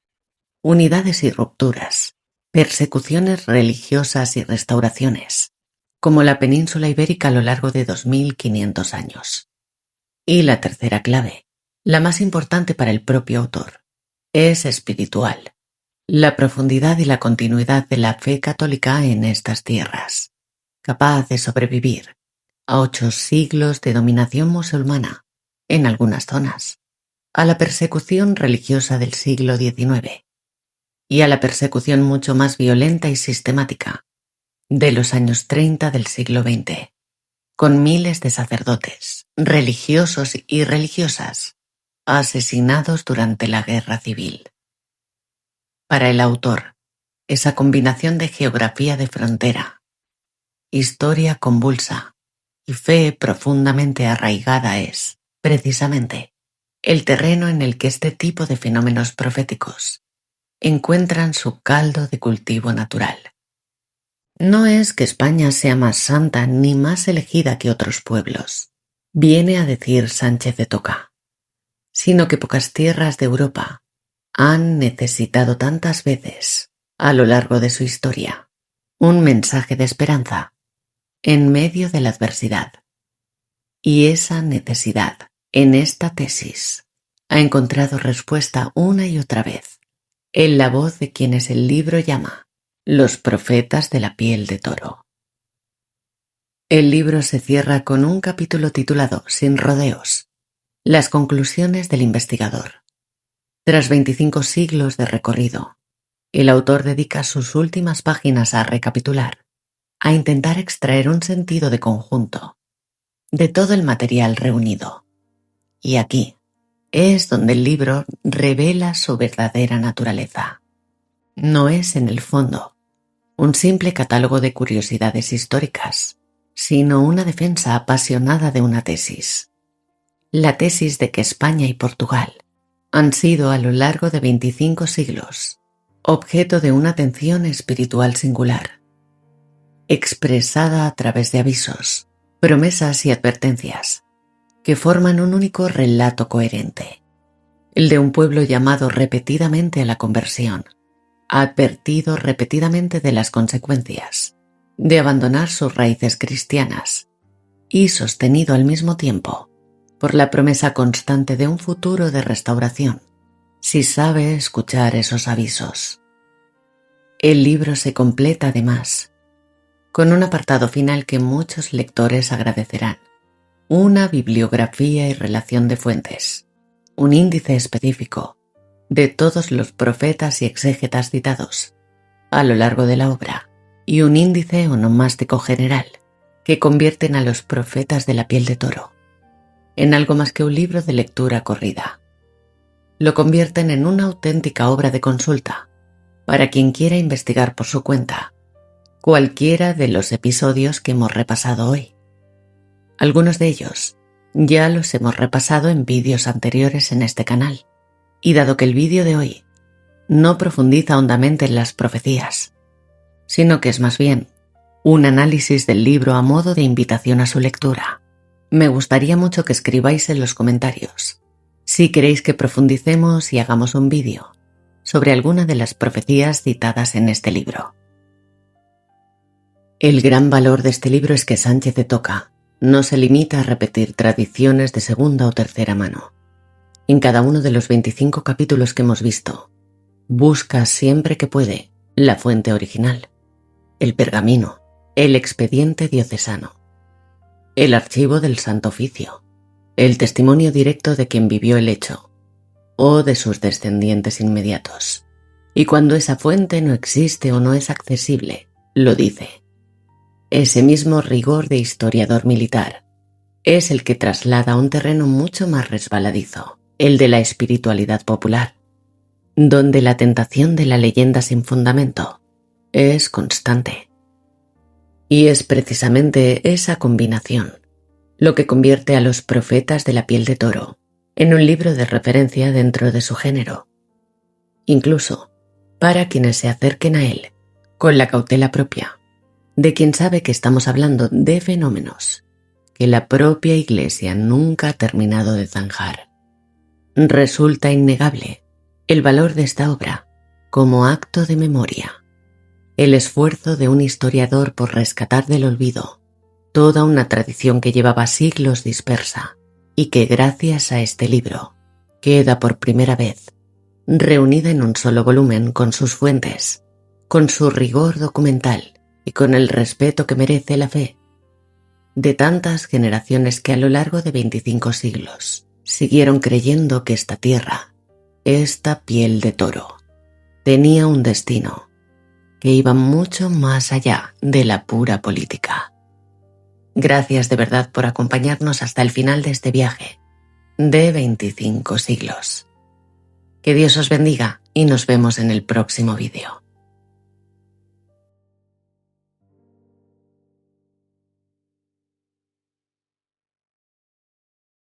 unidades y rupturas, persecuciones religiosas y restauraciones, como la península ibérica a lo largo de 2500 años. Y la tercera clave, la más importante para el propio autor, es espiritual, la profundidad y la continuidad de la fe católica en estas tierras, capaz de sobrevivir a 8 siglos de dominación musulmana en algunas zonas, a la persecución religiosa del siglo XIX y a la persecución mucho más violenta y sistemática de los años 30 del siglo XX, con miles de sacerdotes, religiosos y religiosas asesinados durante la Guerra Civil. Para el autor, esa combinación de geografía de frontera, historia convulsa y fe profundamente arraigada es, precisamente, el terreno en el que este tipo de fenómenos proféticos encuentran su caldo de cultivo natural. No es que España sea más santa ni más elegida que otros pueblos, viene a decir Sánchez de Toca, sino que pocas tierras de Europa han necesitado tantas veces, a lo largo de su historia, un mensaje de esperanza en medio de la adversidad. Y esa necesidad, en esta tesis, ha encontrado respuesta una y otra vez en la voz de quienes el libro llama los profetas de la piel de toro. El libro se cierra con un capítulo titulado Sin rodeos, las conclusiones del investigador. Tras 25 siglos de recorrido, el autor dedica sus últimas páginas a recapitular, a intentar extraer un sentido de conjunto de todo el material reunido. Y aquí, es donde el libro revela su verdadera naturaleza. No es, en el fondo, un simple catálogo de curiosidades históricas, sino una defensa apasionada de una tesis. La tesis de que España y Portugal han sido a lo largo de 25 siglos objeto de una atención espiritual singular, expresada a través de avisos, promesas y advertencias que forman un único relato coherente, el de un pueblo llamado repetidamente a la conversión, advertido repetidamente de las consecuencias de abandonar sus raíces cristianas y sostenido al mismo tiempo por la promesa constante de un futuro de restauración, si sabe escuchar esos avisos. El libro se completa además con un apartado final que muchos lectores agradecerán: una bibliografía y relación de fuentes, un índice específico de todos los profetas y exégetas citados a lo largo de la obra, y un índice onomástico general que convierten a los profetas de la piel de toro en algo más que un libro de lectura corrida. Lo convierten en una auténtica obra de consulta para quien quiera investigar por su cuenta cualquiera de los episodios que hemos repasado hoy. Algunos de ellos ya los hemos repasado en vídeos anteriores en este canal, y dado que el vídeo de hoy no profundiza hondamente en las profecías, sino que es más bien un análisis del libro a modo de invitación a su lectura, me gustaría mucho que escribáis en los comentarios si queréis que profundicemos y hagamos un vídeo sobre alguna de las profecías citadas en este libro. El gran valor de este libro es que Sánchez de Toca no se limita a repetir tradiciones de segunda o tercera mano. En cada uno de los 25 capítulos que hemos visto, busca siempre que puede la fuente original, el pergamino, el expediente diocesano, el archivo del Santo Oficio, el testimonio directo de quien vivió el hecho o de sus descendientes inmediatos. Y cuando esa fuente no existe o no es accesible, lo dice. Ese mismo rigor de historiador militar es el que traslada a un terreno mucho más resbaladizo, el de la espiritualidad popular, donde la tentación de la leyenda sin fundamento es constante. Y es precisamente esa combinación lo que convierte a los profetas de la piel de toro en un libro de referencia dentro de su género, incluso para quienes se acerquen a él con la cautela propia de quien sabe que estamos hablando de fenómenos que la propia Iglesia nunca ha terminado de zanjar. Resulta innegable el valor de esta obra como acto de memoria, el esfuerzo de un historiador por rescatar del olvido toda una tradición que llevaba siglos dispersa y que gracias a este libro queda por primera vez reunida en un solo volumen con sus fuentes, con su rigor documental y con el respeto que merece la fe de tantas generaciones que a lo largo de 25 siglos siguieron creyendo que esta tierra, esta piel de toro, tenía un destino que iba mucho más allá de la pura política. Gracias de verdad por acompañarnos hasta el final de este viaje de 25 siglos. Que Dios os bendiga y nos vemos en el próximo vídeo.